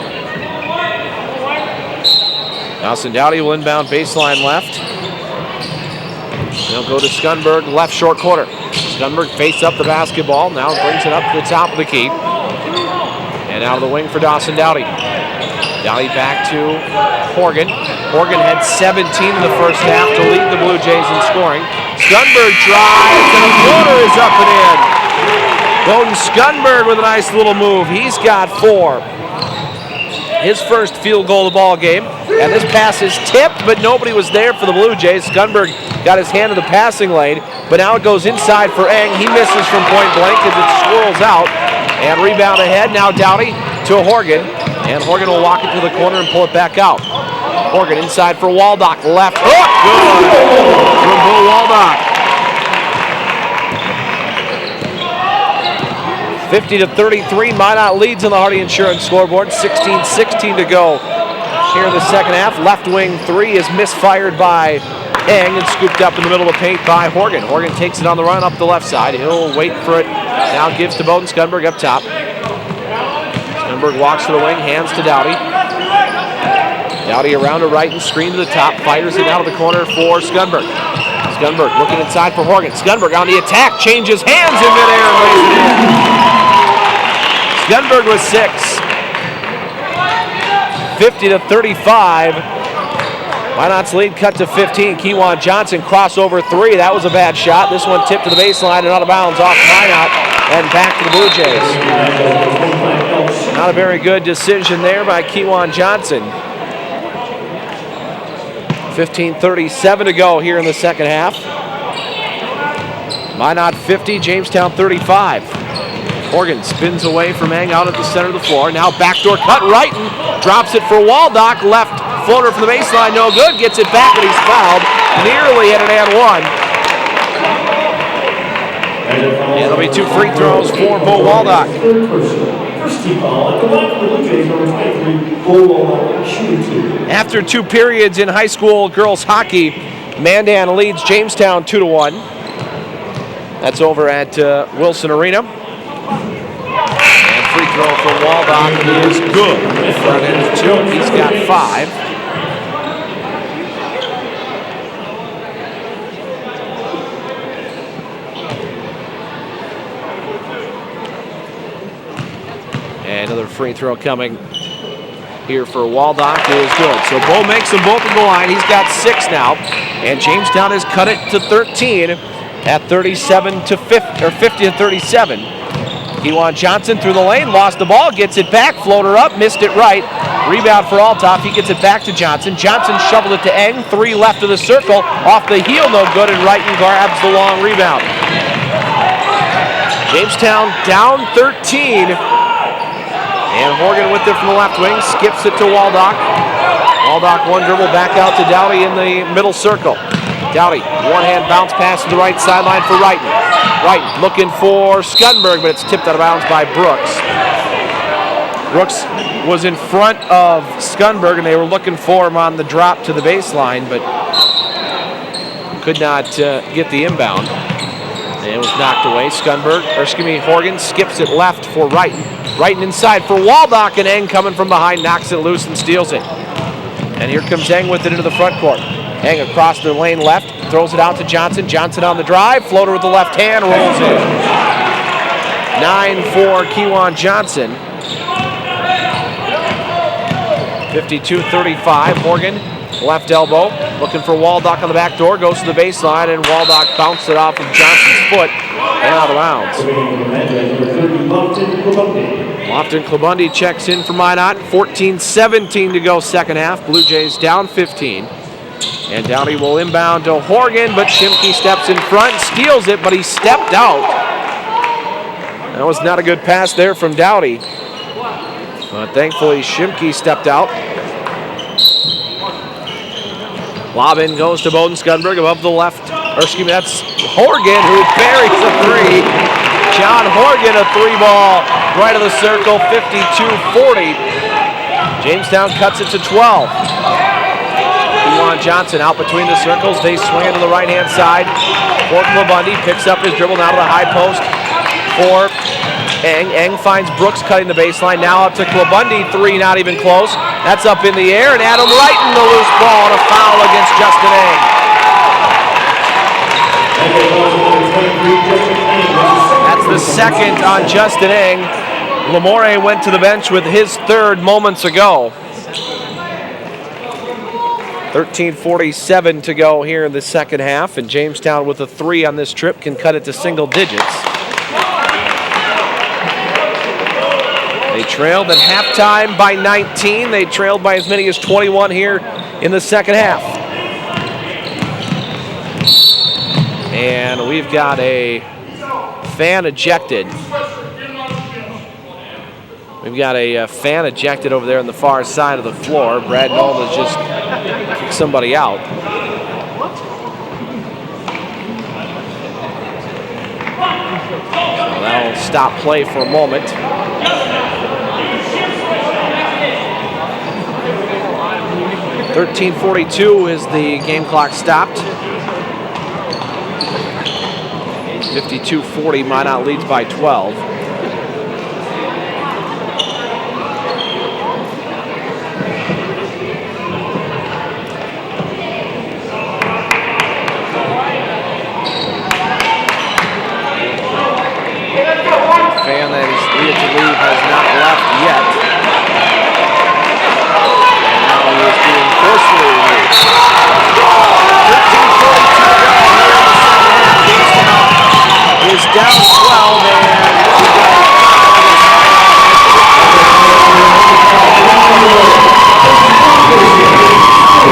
A: Dawson Dowdy will inbound baseline left. They'll go to Skunberg, left short corner. Skunberg face up the basketball, now brings it up to the top of the key. And out of the wing for Dawson Dowdy. Dowdy back to Horgan. Horgan had 17 in the first half to lead the Blue Jays in scoring. Skunberg drives, and the floater is up and in. Bowden Skunberg with a nice little move. He's got 4. His first field goal of the ball game. And this pass is tipped, but nobody was there for the Blue Jays. Skunberg got his hand in the passing lane, but now it goes inside for Eng. He misses from point blank as it swirls out. And rebound ahead. Now Dowdy to Horgan. And Horgan will walk it to the corner and pull it back out. Horgan inside for Waldock. Left hook. Good from Bo Waldock. 50-33. Minot leads on the Hardy Insurance scoreboard. 16-16 to go here in the second half. Left wing 3 is misfired by Eng and scooped up in the middle of the paint by Horgan. Horgan takes it on the run up the left side. He'll wait for it. Now gives to Bowden Skunberg up top. Skunberg walks to the wing, hands to Dowdy. Dowdy around to right and screen to the top. Fires it out of the corner for Skunberg. Skunberg looking inside for Horgan. Skunberg on the attack, changes hands in midair and lays it in. Skunberg with 6. 50-35. Minot's lead cut to 15. Kewan Johnson crossover 3. That was a bad shot. This one tipped to the baseline and out of bounds off Minot and back to the Blue Jays. Not a very good decision there by Kewan Johnson. 15:37 to go here in the second half. Minot 50, Jamestown 35. Horgan spins away from Eng out at the center of the floor. Now backdoor cut, Wrighton drops it for Waldock. Left floater from the baseline, no good. Gets it back, but he's fouled. Nearly hit an and 1. And there'll be 2 free throws for Bo Waldock. After 2 periods in high school girls hockey, Mandan leads Jamestown 2-1. That's over at Wilson Arena. And free throw for Waldock is good. Front end of 2, he's got 5. And another free throw coming here for Waldock is good. So Bo makes them both at the line. He's got 6 now. And Jamestown has cut it to 13 at 50-37. Kewan Johnson through the lane, lost the ball, gets it back, floater up, missed it right. Rebound for Althoff. He gets it back to Johnson. Johnson shoveled it to Eng. 3 left of the circle. Off the heel, no good, and Wrighton grabs the long rebound. Jamestown down 13. And Horgan with it from the left wing, skips it to Waldock. Waldock one dribble back out to Dowdy in the middle circle. Dowdy, one-hand bounce pass to the right sideline for Wrighton. Wrighton looking for Skunberg, but it's tipped out of bounds by Brooks. Brooks was in front of Skunberg, and they were looking for him on the drop to the baseline, but could not get the inbound. And it was knocked away. Horgan skips it left for Wrighton. Wrighton inside for Waldock, and Eng coming from behind knocks it loose and steals it. And here comes Eng with it into the front court. Eng across the lane left, throws it out to Johnson. Johnson on the drive, floater with the left hand, rolls in. 9 for Kewan Johnson. 52-35. Horgan, left elbow, looking for Waldock on the back door, goes to the baseline, and Waldock bounced it off of Johnson's foot and out of bounds. Lofton Klabundi checks in for Minot. 14-17 to go second half. Blue Jays down 15. And Dowdy will inbound to Horgan, but Shimke steps in front, steals it, but he stepped out. That was not a good pass there from Dowdy. But thankfully, Shimke stepped out. Lob in goes to Bowden Skundberg above the left. Or excuse me, that's Horgan who buries a three. John Horgan, a three ball right of the circle, 52-40. Jamestown cuts it to 12. Kewan Johnson out between the circles. They swing it to the right-hand side for Klabundi. Picks up his dribble now to the high post for Eng. Eng finds Brooks cutting the baseline. Now up to Klabundi. Three, not even close. That's up in the air, and Adam Wright in the loose ball, and a foul against Justin Eng. That's the second on Justin Eng. Lamore went to the bench with his third moments ago. 13:47 to go here in the second half, and Jamestown with a three on this trip can cut it to single digits. They trailed at halftime by 19. They trailed by as many as 21 here in the second half. And we've got a fan ejected. We've got a fan ejected over there on the far side of the floor. Brad Nolan has just kicked somebody out. So that'll stop play for a moment. .42 is the game clock stopped. 52-40, Minot leads by 12. Fan that is needed to leave has not left yet. And now he is being forcefully removed. 13:42 to go here in the second half. Jamestown is down 12, and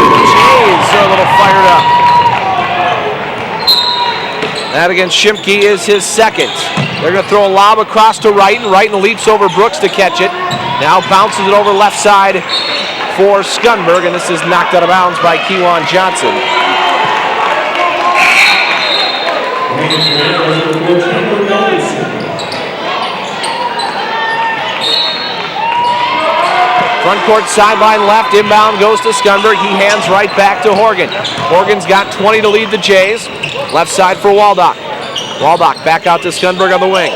A: the Jays are a little fired up. That against Shimke is his second. They're going to throw a lob across to Wrighton. Wrighton leaps over Brooks to catch it. Now bounces it over left side for Skundberg, and this is knocked out of bounds by Kewan Johnson. Front court sideline left, inbound goes to Skundberg. He hands right back to Horgan. Horgan's got 20 to lead the Jays. Left side for Waldock. Waldock back out to Skundberg on the wing.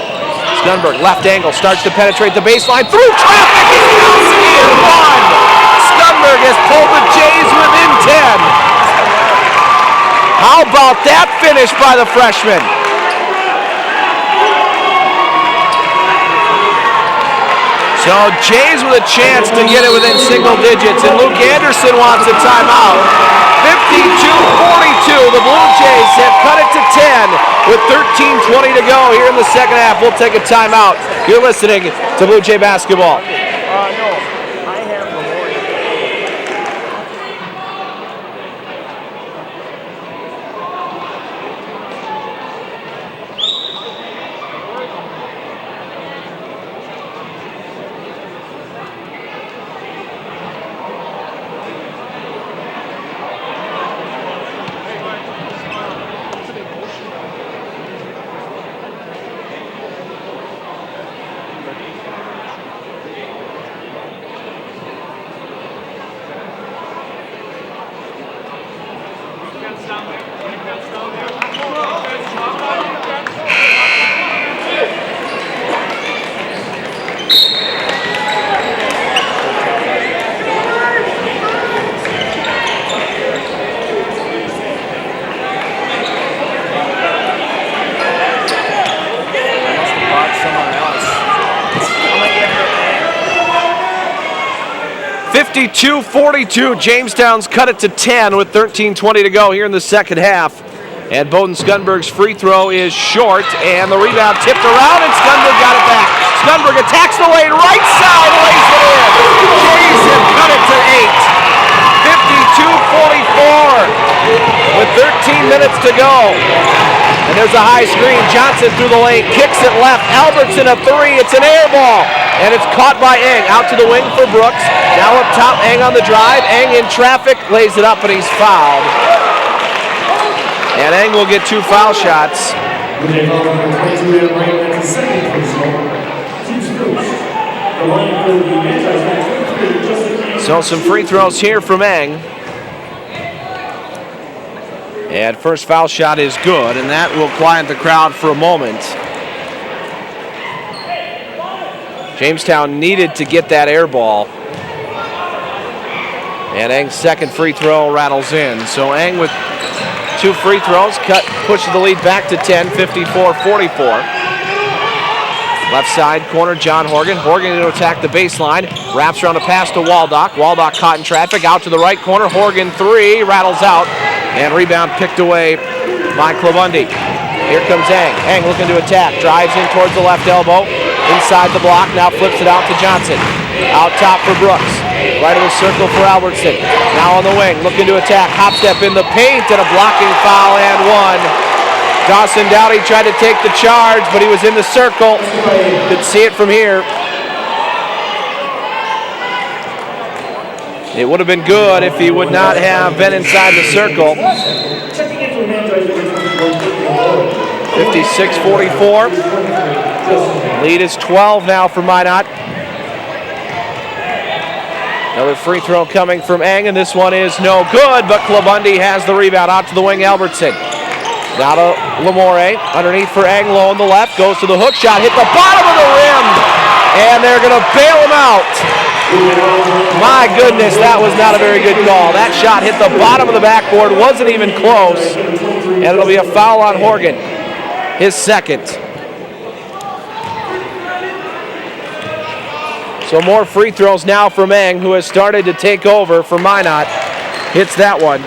A: Skundberg, left angle, starts to penetrate the baseline. Through traffic, he's bouncing in one. Skundberg has pulled the Jays within 10. How about that finish by the freshman? So Jays with a chance to get it within single digits, and Luke Anderson wants a timeout. 52-42, the Blue Jays have cut it to 10 with 13:20 to go here in the second half. We'll take a timeout. You're listening to Blue Jay Basketball. 52-42. Jamestown's cut it to 10 with 13:20 to go here in the second half. And Bowden Skunberg's free throw is short, and the rebound tipped around, and Skunberg got it back. Skunberg attacks the lane, right side, lays it in. Jays have cut it to 8. 52-44 with 13 minutes to go. And there's a high screen. Johnson through the lane, kicks it left. Albertson a three. It's an air ball, and it's caught by Eng. Out to the wing for Brooks. Now up top, Eng on the drive. Eng in traffic, lays it up, and he's fouled. And Eng will get 2 foul shots. So some free throws here from Eng. And first foul shot is good, and that will quiet the crowd for a moment. Jamestown needed to get that air ball. And Eng's second free throw rattles in. So Eng with 2 free throws, pushes the lead back to 10, 54-44. Left side corner, John Horgan. Horgan going to attack the baseline. Wraps around a pass to Waldock. Waldock caught in traffic. Out to the right corner. Horgan 3, rattles out. And rebound picked away by Clebundi. Here comes Eng. Eng looking to attack. Drives in towards the left elbow. Inside the block. Now flips it out to Johnson. Out top for Brooks. Right of the circle for Albertson. Now on the wing, looking to attack. Hop step in the paint and a blocking foul and 1. Dawson Dowdy tried to take the charge, but he was in the circle. Could see it from here. It would have been good if he would not have been inside the circle. 56-44. Lead is 12 now for Minot. Another free throw coming from Eng, and this one is no good, but Clebundi has the rebound. Out to the wing, Albertson. Now to Lamore, underneath for Eng, low on the left, goes to the hook shot, hit the bottom of the rim, and they're going to bail him out. My goodness, that was not a very good call. That shot hit the bottom of the backboard, wasn't even close, and it'll be a foul on Horgan, his second. So more free throws now from Eng, who has started to take over for Minot. Hits that one.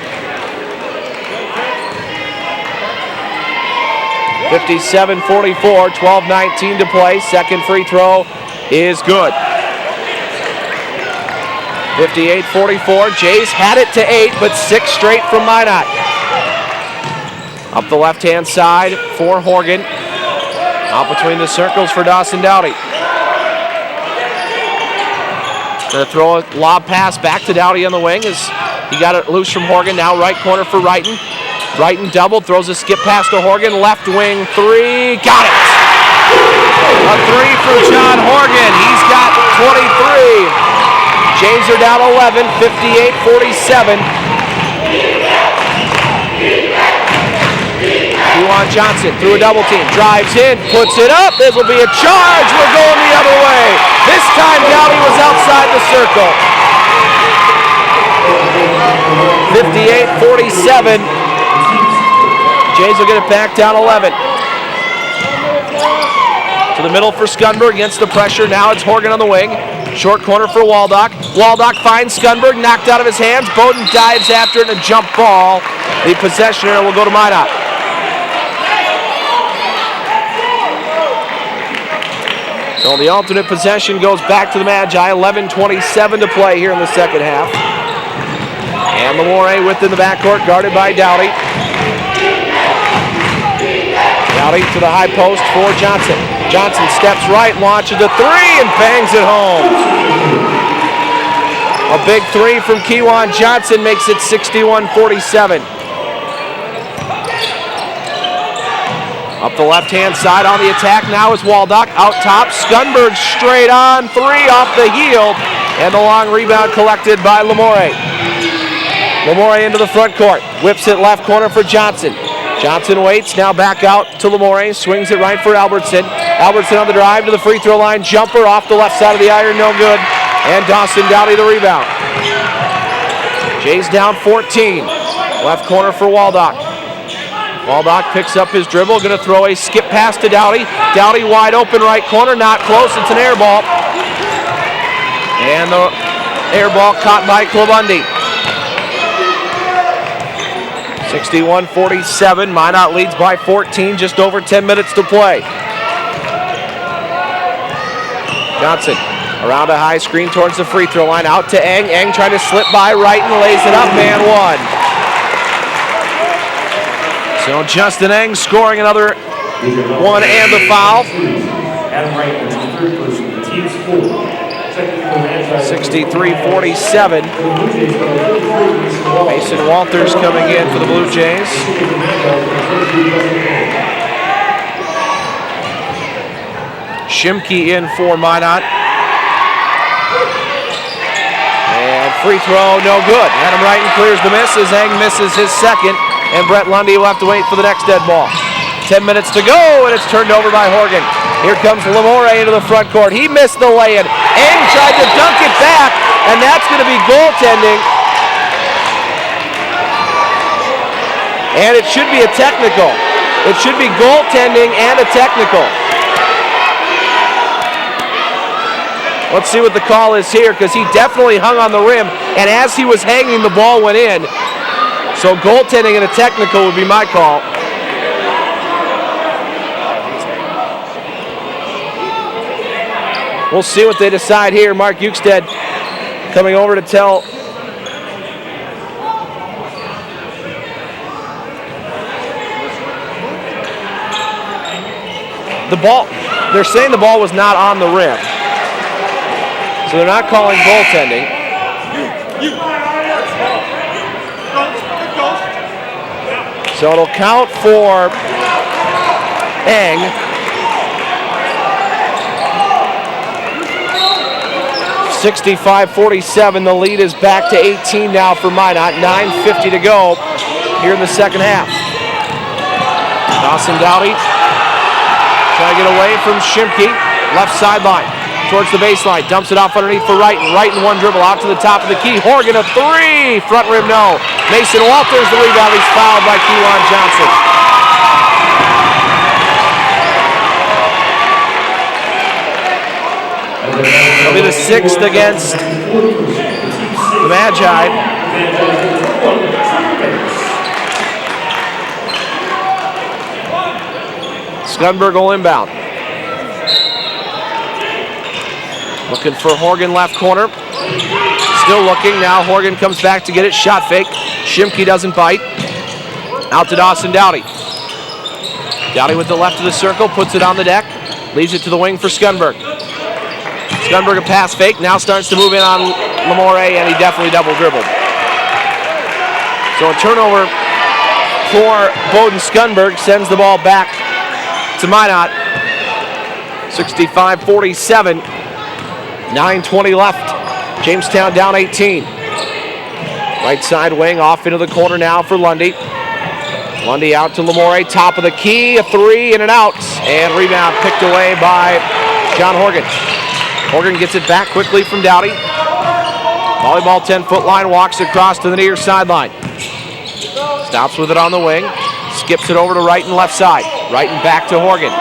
A: 57-44, 12-19 to play. Second free throw is good. 58-44, Jays had it to 8, but 6 straight from Minot. Up the left-hand side for Horgan. Out between the circles for Dawson Dowdy. Going to throw a lob pass back to Dowdy on the wing as he got it loose from Horgan. Now right corner for Wrighton. Wrighton double, throws a skip pass to Horgan. Left wing 3, got it! A 3 for John Horgan. He's got 23. Jays are down 11, 58-47. Juwan Johnson through a double team, drives in, puts it up. This will be a charge. We're going the other way. This time Dowdy was outside the circle. 58-47. Jays will get it back down 11. To the middle for Skunberg against the pressure. Now it's Horgan on the wing. Short corner for Waldock. Waldock finds Skunberg, knocked out of his hands. Bowden dives after it in a jump ball. The possession will go to Minot. So the alternate possession goes back to the Magi. 11:27 to play here in the second half. And Lamore within the backcourt, guarded by Dowdy. Dowdy to the high post for Johnson. Johnson steps right, launches a 3, and bangs it home. A big 3 from Kewan Johnson makes it 61-47. Up the left-hand side on the attack now is Waldock. Out top, Skunberg straight on 3 off the heel. And the long rebound collected by Lamore. Lamore into the front court. Whips it left corner for Johnson. Johnson waits, now back out to Lamore. Swings it right for Albertson. Albertson on the drive to the free throw line. Jumper off the left side of the iron, no good. And Dawson Dowdy the rebound. Jays down 14. Left corner for Waldock. Waldock picks up his dribble, going to throw a skip pass to Dowdy. Dowdy wide open right corner, not close, it's an air ball. And the Air ball caught by Clavundi. 61-47. Minot leads by 14, just over 10 minutes to play. Johnson around a high screen towards the free throw line. Out to Eng. Eng trying to slip by right and lays it up. And one. So Justin Eng scoring another one and the foul. 63-47. Mason Walters coming in for the Blue Jays. Shimke in for Minot. And free throw, no good. Adam Wrighton clears the miss as Eng misses his second. And Brett Lundy will have to wait for the next dead ball. 10 minutes to go, and it's turned over by Horgan. Here comes Lamore into the front court. He missed the lay-in. Eng tried to dunk it back, and that's going to be goaltending. And it should be a technical. It should be goaltending and a technical. Let's see what the call is here, because he definitely hung on the rim, and as he was hanging, the ball went in. So goaltending and a technical would be my call. We'll see what they decide here. Mark Ukestead coming over to tell the ball. They're saying the ball was not on the rim. So they're not calling goaltending. So it'll count for Eng. (65-47). The lead is back to 18 now for Minot. 9:50 to go here in the second half. Dawson Dowdy trying to get away from Shimke. Left sideline towards the baseline. Dumps it off underneath for Wrighton. Wrighton one dribble out to the top of the key. Horgan a three. Front rim no. Mason Walters the rebound. He's fouled by Keelan Johnson. It'll be the sixth against the Magi. Skunberg will inbound. Looking for Horgan left corner. Still looking. Now Horgan comes back to get it. Shot fake. Shimke doesn't bite. Out to Dawson Dowdy. Dowdy with the left of the circle. Puts it on the deck. Leaves it to the wing for Skunberg. Skunberg a pass fake. Now starts to move in on Lamore, and he definitely double dribbled. So a turnover for Bowden Skunberg sends the ball back to Minot. 65-47. 9:20 left. Jamestown down 18. Right side wing off into the corner now for Lundy. Lundy out to Lamore, top of the key, a three in and out. And rebound picked away by John Horgan. Horgan gets it back quickly from Dowdy. Volleyball 10-foot line, walks across to the near sideline. Stops with it on the wing. Skips it over to Wrighton left side. Wrighton back to Horgan.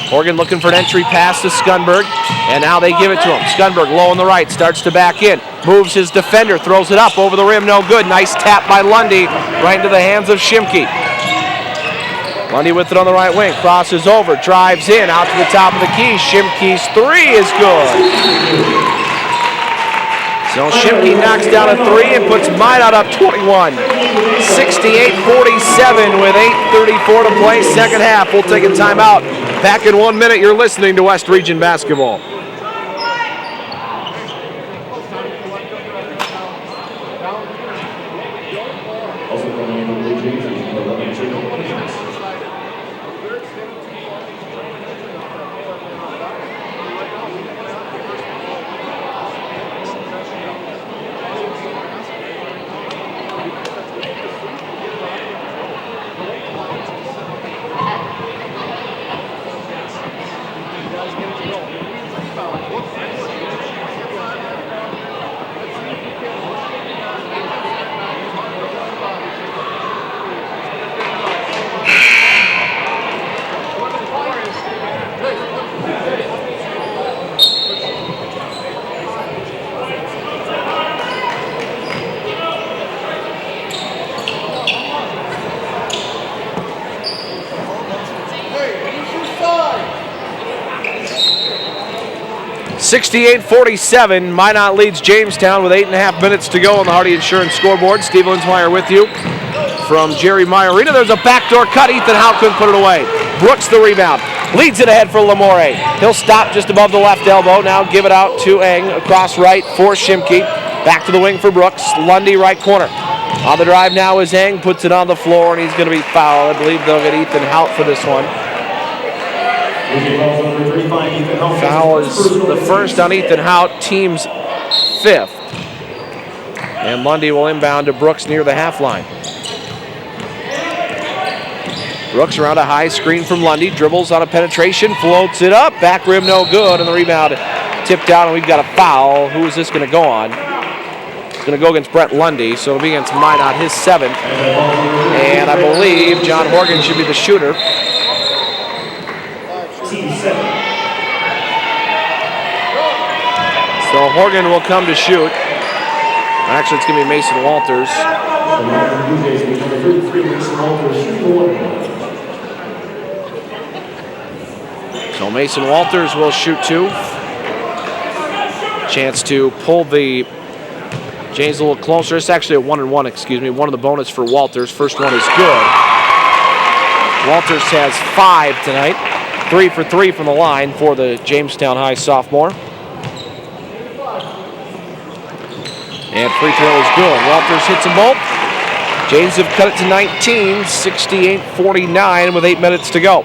A: Horgan looking for an entry pass to Skunberg. And now they give it to him. Skunberg low on the right, starts to back in. Moves his defender, throws it up over the rim, no good. Nice tap by Lundy, right into the hands of Shimke. Lundy with it on the right wing, crosses over, drives in, out to the top of the key. Shimke's three is good. So Shimke knocks down a three and puts Minot up 21. 68-47 with 8:34 to play, second half. We'll take a timeout. Back in 1 minute, you're listening to West Region Basketball. 68-47, Minot leads Jamestown with 8.5 minutes to go on the Hardy Insurance scoreboard. Steve Linsmeyer with you from Jerry Meyer Arena. There's a backdoor cut. Ethan Hout couldn't put it away. Brooks the rebound. Leads it ahead for Lamore. He'll stop just above the left elbow. Now give it out to Eng across right for Shimke. Back to the wing for Brooks. Lundy right corner. On the drive now is Eng. Puts it on the floor and he's going to be fouled. I believe they'll get Ethan Hout for this one. Foul is the first on Ethan Hout, team's 5th. And Lundy will inbound to Brooks near the half line. Brooks around a high screen from Lundy, dribbles on a penetration, floats it up, back rim no good, and the rebound tipped out, and we've got a foul. Who is this going to go on? It's going to go against Brett Lundy, so it'll be against Minot, his 7th. And I believe John Horgan should be the shooter. So Horgan will come to shoot. Actually, it's going to be Mason Walters. So Mason Walters will shoot 2. Chance to pull the James a little closer. It's actually a 1-and-1, excuse me. 1 of the bonus for Walters. First one is good. Walters has 5 tonight. 3 for 3 from the line for the Jamestown High sophomore. And free throw is good. Walters hits them both. James have cut it to 19, 68-49 with 8 minutes to go.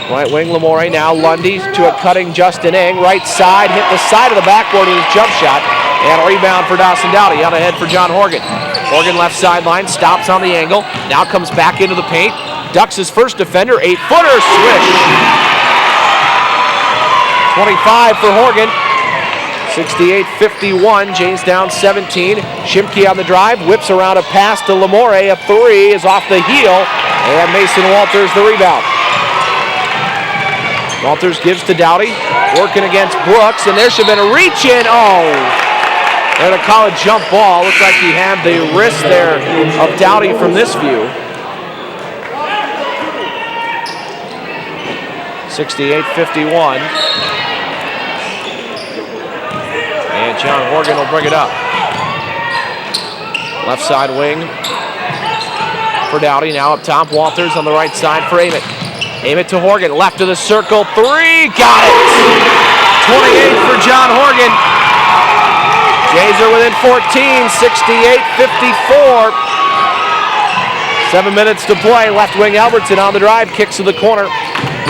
A: Right wing, Lamore now. Lundy to a cutting Justin Eng. Right side, hit the side of the backboard with his jump shot. And a rebound for Dawson Dowdy. Out ahead for John Horgan. Horgan left sideline, stops on the angle. Now comes back into the paint. Ducks his first defender, 8-footer, swish. 25 for Horgan. 68-51, Jamestown 17. Shimke on the drive, whips around a pass to Lamore. A 3 is off the heel, and Mason Walters the rebound. Walters gives to Dowdy, working against Brooks, and there should have been a reach in. Oh, they're going to call a jump ball. Looks like he had the wrist there of Dowdy from this view. 68-51. And John Horgan will bring it up. Left side wing for Dowdy. Now up top, Walters on the right side for Ament. Ament to Horgan, left of the circle, 3, got it! 28 for John Horgan. Jays are within 14, 68-54. 7 minutes to play. Left wing Albertson on the drive, kicks to the corner.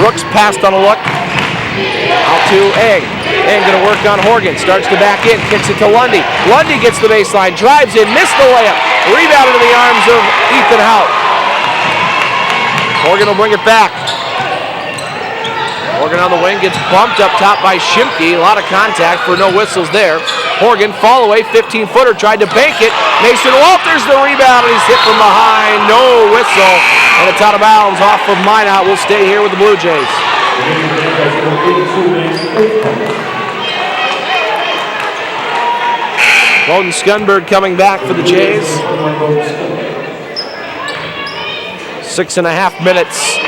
A: Brooks passed on a look. Out to Eng. Eng going to work on Horgan. Starts to back in, kicks it to Lundy. Lundy gets the baseline, drives in, missed the layup. Rebounded into the arms of Ethan Hout. Horgan will bring it back. Horgan on the wing, gets bumped up top by Shimke. A lot of contact for no whistles there. Horgan, fall away, 15-footer, tried to bank it. Mason Walters the rebound, and he's hit from behind. No whistle, and it's out of bounds off of Minot. We'll stay here with the Blue Jays. Bowden Scunberg coming back for the Jays. 6.5 minutes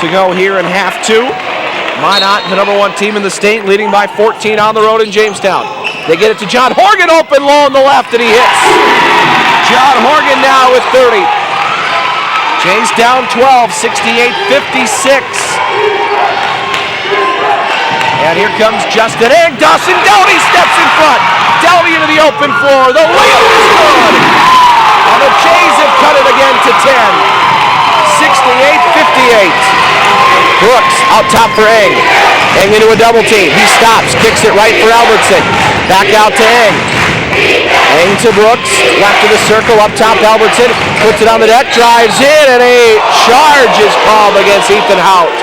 A: to go here in half 2. Minot, the number 1 team in the state, leading by 14 on the road in Jamestown. They get it to John Horgan, open low on the left, and he hits. John Horgan now with 30. Jamestown 12, 68-56. And here comes Justin Eng. Dawson Dowdy steps in front. Dowdy into the open floor. The layup is good. And the Jays have cut it again to 10. 68-58. Brooks out top for Eng. Eng into a double team. He stops, kicks it right for Albertson. Back out to Eng. Eng to Brooks, left of the circle, up top Albertson. Puts it on the deck, drives in, and a charge is called against Ethan Hout.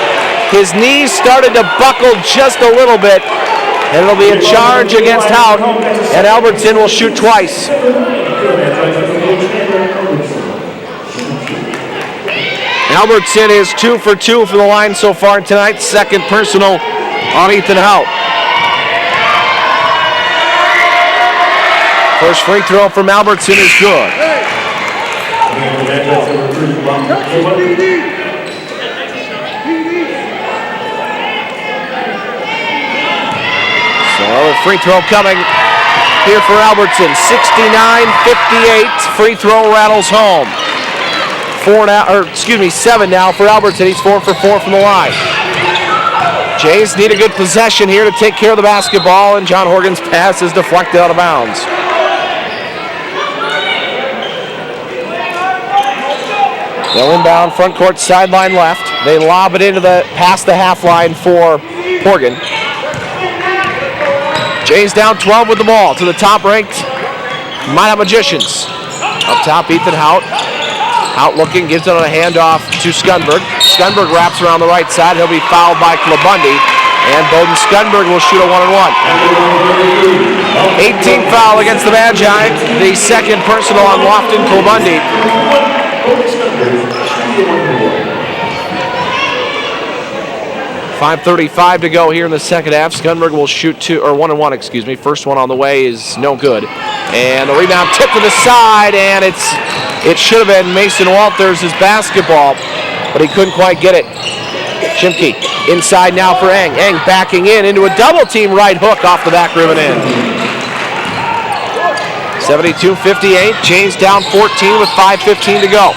A: His knees started to buckle just a little bit, and it'll be a charge against Hout, and Albertson will shoot twice. Albertson is 2 for 2 for the line so far tonight. Second personal on Ethan Hout. First free throw from Albertson is good. Another free throw coming here for Albertson. 69-58. Free throw rattles home. 7 now for Albertson. He's 4 for 4 from the line. Jays need a good possession here to take care of the basketball, and John Horgan's pass is deflected out of bounds. They'll inbound front court sideline left. They lob it into past the half line for Horgan. Jays down 12 with the ball to the top-ranked Minot Magicians. Up top, Ethan Hout. Hout looking, gives it on a handoff to Skunberg. Skunberg wraps around the right side. He'll be fouled by Klabundi. And Bowden Skunberg will shoot a 1-and-1. 18th foul against the Magi. The second personal on Lofton Klabundi. 5:35 to go here in the second half. Skunberg will shoot 1-and-1, excuse me. First one on the way is no good. And the rebound tipped to the side, and it should have been Mason Walters' basketball, but he couldn't quite get it. Shimke inside now for Eng. Eng backing into a double team right hook off the back rim and in. 72-58. Jays down 14 with 5:15 to go.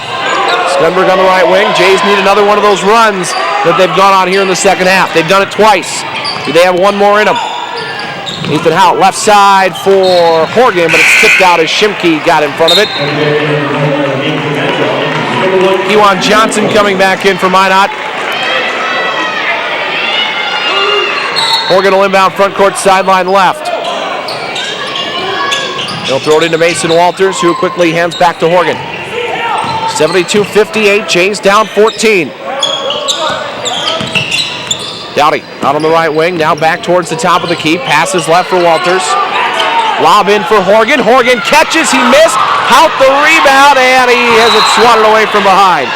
A: Skunberg on the right wing. Jays need another one of those runs that they've gone on here in the second half. They've done it twice. Do they have one more in them? Ethan Hout left side for Horgan, but it's tipped out as Shimke got in front of it. Kewan Johnson coming back in for Minot. Horgan will inbound front court sideline left. He'll throw it into Mason Walters, who quickly hands back to Horgan. 72-58, Jays down 14. Dowdy out on the right wing, now back towards the top of the key. Passes left for Walters. Lob in for Horgan. Horgan catches, he missed. Hout the rebound, and he has it swatted away from behind.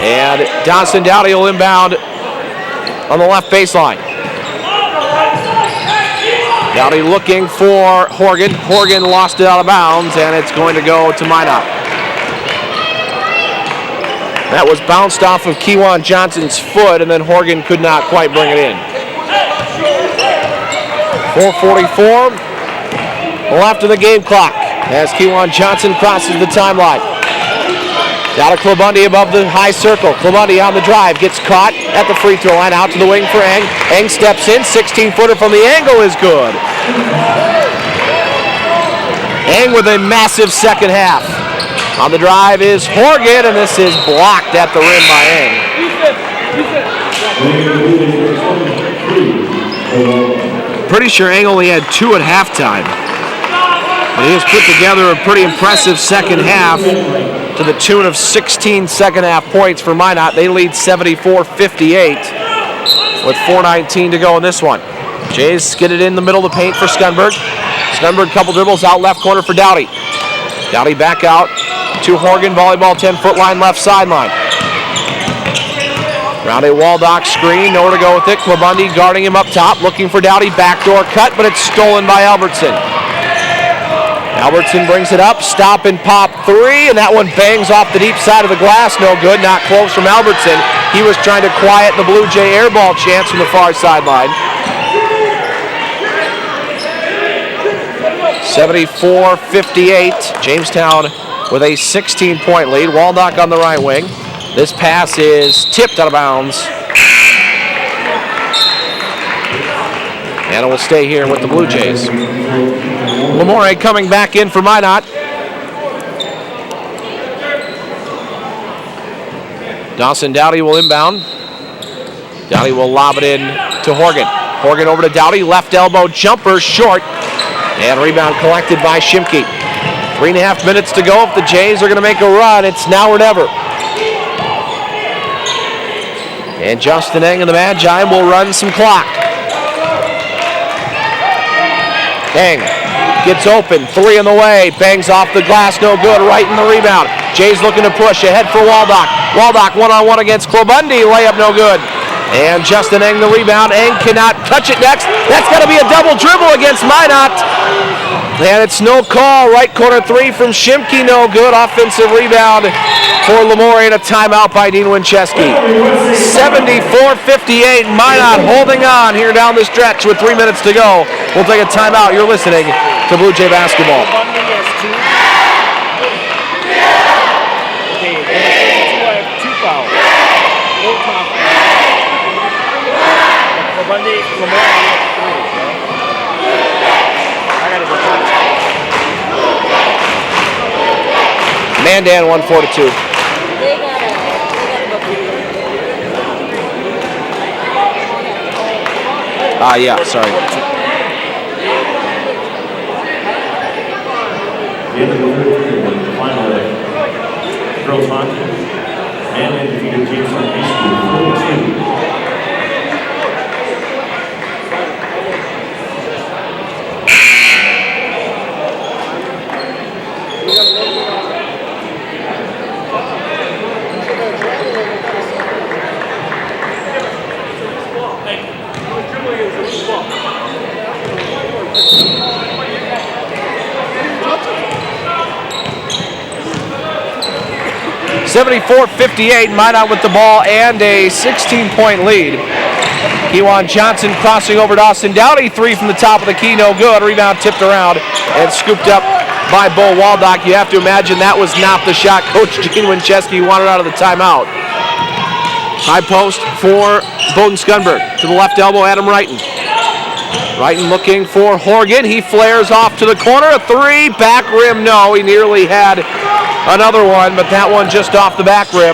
A: And Dawson Dowdy will inbound on the left baseline. Dowdy looking for Horgan. Horgan lost it out of bounds, and it's going to go to Minot. That was bounced off of Kewan Johnson's foot, and then Horgan could not quite bring it in. 4:44 left in the game clock as Kewan Johnson crosses the timeline. Down to Klabundi above the high circle. Klabundi on the drive, gets caught at the free throw line, out to the wing for Eng. Eng steps in, 16-footer from the angle is good. Eng with a massive second half. On the drive is Horgan, and this is blocked at the rim by Eng. Pretty sure Eng only had 2 at halftime. But he has put together a pretty impressive second half to the tune of 16 second half points for Minot. They lead 74-58 with 4:19 to go in this one. Jays get it in the middle of the paint for Skunberg. Skunberg couple dribbles out left corner for Dowdy. Dowdy back out to Horgan, volleyball 10-foot line left sideline. Round a Waldock screen, nowhere to go with it. Klabundi guarding him up top, looking for Dowdy, backdoor cut, but it's stolen by Albertson. Albertson brings it up, stop and pop 3, and that one bangs off the deep side of the glass, no good, not close from Albertson. He was trying to quiet the BlueJay airball chance from the far sideline. 74-58, Jamestown with a 16-point lead. Waldock on the right wing. This pass is tipped out of bounds. And it will stay here with the Blue Jays. Lamore coming back in for Minot. Dawson Dowdy will inbound. Dowdy will lob it in to Horgan. Horgan over to Dowdy, left elbow jumper, short. And rebound collected by Shimke. 3.5 minutes to go. If the Jays are going to make a run, it's now or never. And Justin Eng and the Magi will run some clock. Eng gets open, 3 in the way, bangs off the glass, no good, right in the rebound. Jays looking to push, ahead for Waldock. Waldock one-on-one against Klabundi, layup no good. And Justin Eng the rebound. Eng cannot touch it next. That's going to be a double dribble against Minot. And it's no call. Right corner three from Shimke, no good. Offensive rebound for Lamore and a timeout by Dean Winchesky. 74-58. Minot holding on here down the stretch with 3 minutes to go. We'll take a timeout. You're listening to Blue Jay basketball. Mandan 1-4-2. Yeah, sorry.
B: The end of the third final girls hockey. Mandan defeated Jamestown High School 4-2.
A: 74-58, Minot with the ball and a 16-point lead. Kewan Johnson crossing over Dawson Dowdy, three from the top of the key, no good. Rebound tipped around and scooped up by Bo Waldock. You have to imagine that was not the shot Coach Gene Winchesky wanted out of the timeout. High post for Bowden Skunberg. To the left elbow, Adam Wrighton. Wrighton looking for Horgan. He flares off to the corner. A three, back rim, no. He nearly had another one, but that one just off the back rim.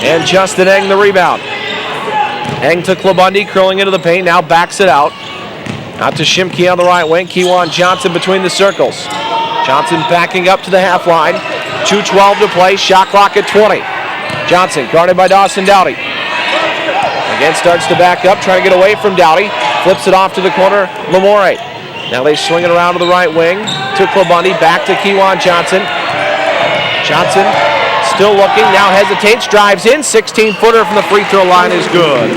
A: And Justin Eng the rebound. Eng to Klabundy, curling into the paint, now backs it out. Out to Shimke on the right wing. Kewan Johnson between the circles. Johnson backing up to the half line. 2:12 to play, shot clock at 20. Johnson guarded by Dawson Dowdy. Again starts to back up, trying to get away from Dowdy. Flips it off to the corner, Lamore. Now they swing it around to the right wing. To Klabundy, back to Kewan Johnson. Johnson still looking, now hesitates, drives in. 16-footer from the free throw line is good.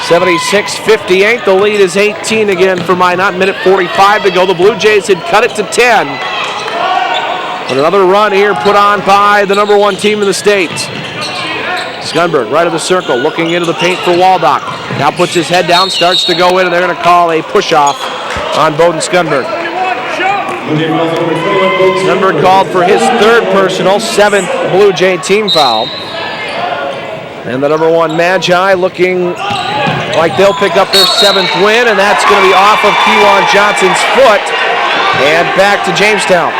A: 76-58, the lead is 18 again for Minot. Minute 45 to go. The Blue Jays had cut it to 10. But another run here put on by the number one team in the state. Skunberg right of the circle, looking into the paint for Waldock. Now puts his head down, starts to go in, and they're going to call a push-off on Bowden Skunberg. Skunberg called for his third personal, 7th Blue Jay team foul. And the number one Magi looking like they'll pick up their 7th win, and that's going to be off of Kewan Johnson's foot and back to Jamestown.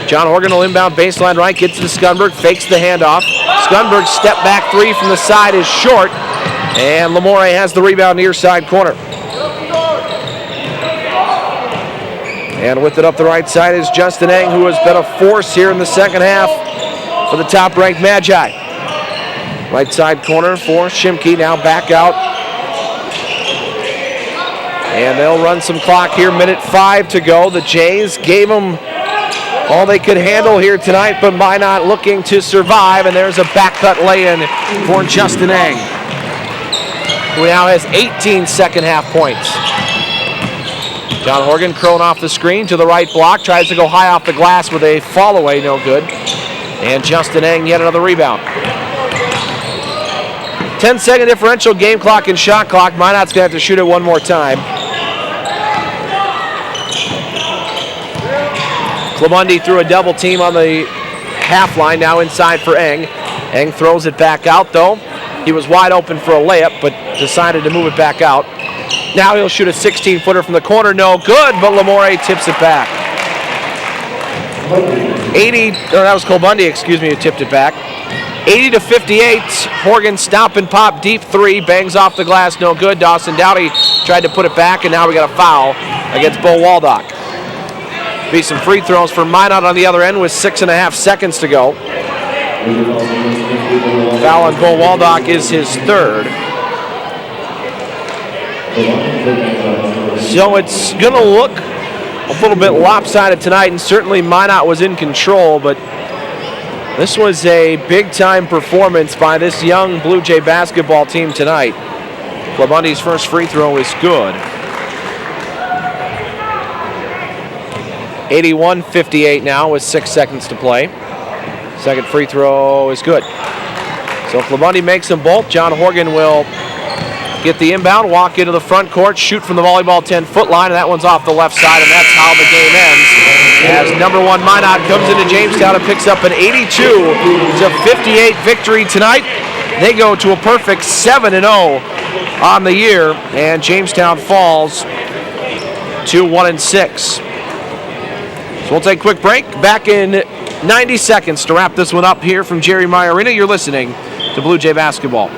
A: John Horgan will inbound baseline right, gets to Skunberg, fakes the handoff. Skunberg's step back three from the side is short, and Lamore has the rebound near side corner. And with it up the right side is Justin Eng, who has been a force here in the second half for the top-ranked Magi. Right side corner for Shimke, now back out. And they'll run some clock here, minute 5 to go. The Jays gave them all they could handle here tonight, but Minot looking to survive, and there's a back cut lay-in for Justin Eng, who now has 18 second half points. John Horgan curling off the screen to the right block, tries to go high off the glass with a fall away, no good. And Justin Eng yet another rebound. 10-second differential, game clock and shot clock. Minot's gonna have to shoot it one more time. Klabundy threw a double team on the half line, now inside for Eng. Eng throws it back out though. He was wide open for a layup, but decided to move it back out. Now he'll shoot a 16-footer from the corner, no good, but Lamore tips it back. That was Klabundy, who tipped it back. 80-58, Horgan stomp and pop, deep three, bangs off the glass, no good. Dawson Dowdy tried to put it back, and now we got a foul against Bo Waldock. Be some free throws for Minot on the other end with 6.5 seconds to go. Foul on Bo Waldock is his third. So it's going to look a little bit lopsided tonight, and certainly Minot was in control, but This was a big-time performance by this young Blue Jay basketball team tonight. Clabundy's first free throw is good. 81-58 now with 6 seconds to play. Second free throw is good. So Clabundy makes them both. John Horgan will get the inbound, walk into the front court, shoot from the volleyball 10-foot line, and that one's off the left side, and that's how the game ends. As number 1 Minot comes into Jamestown and picks up an 82-58 victory tonight. They go to a perfect 7-0 on the year, and Jamestown falls to 1-6. So we'll take a quick break. Back in 90 seconds to wrap this one up here from Jerry Meyer Arena. You're listening to Blue Jay Basketball.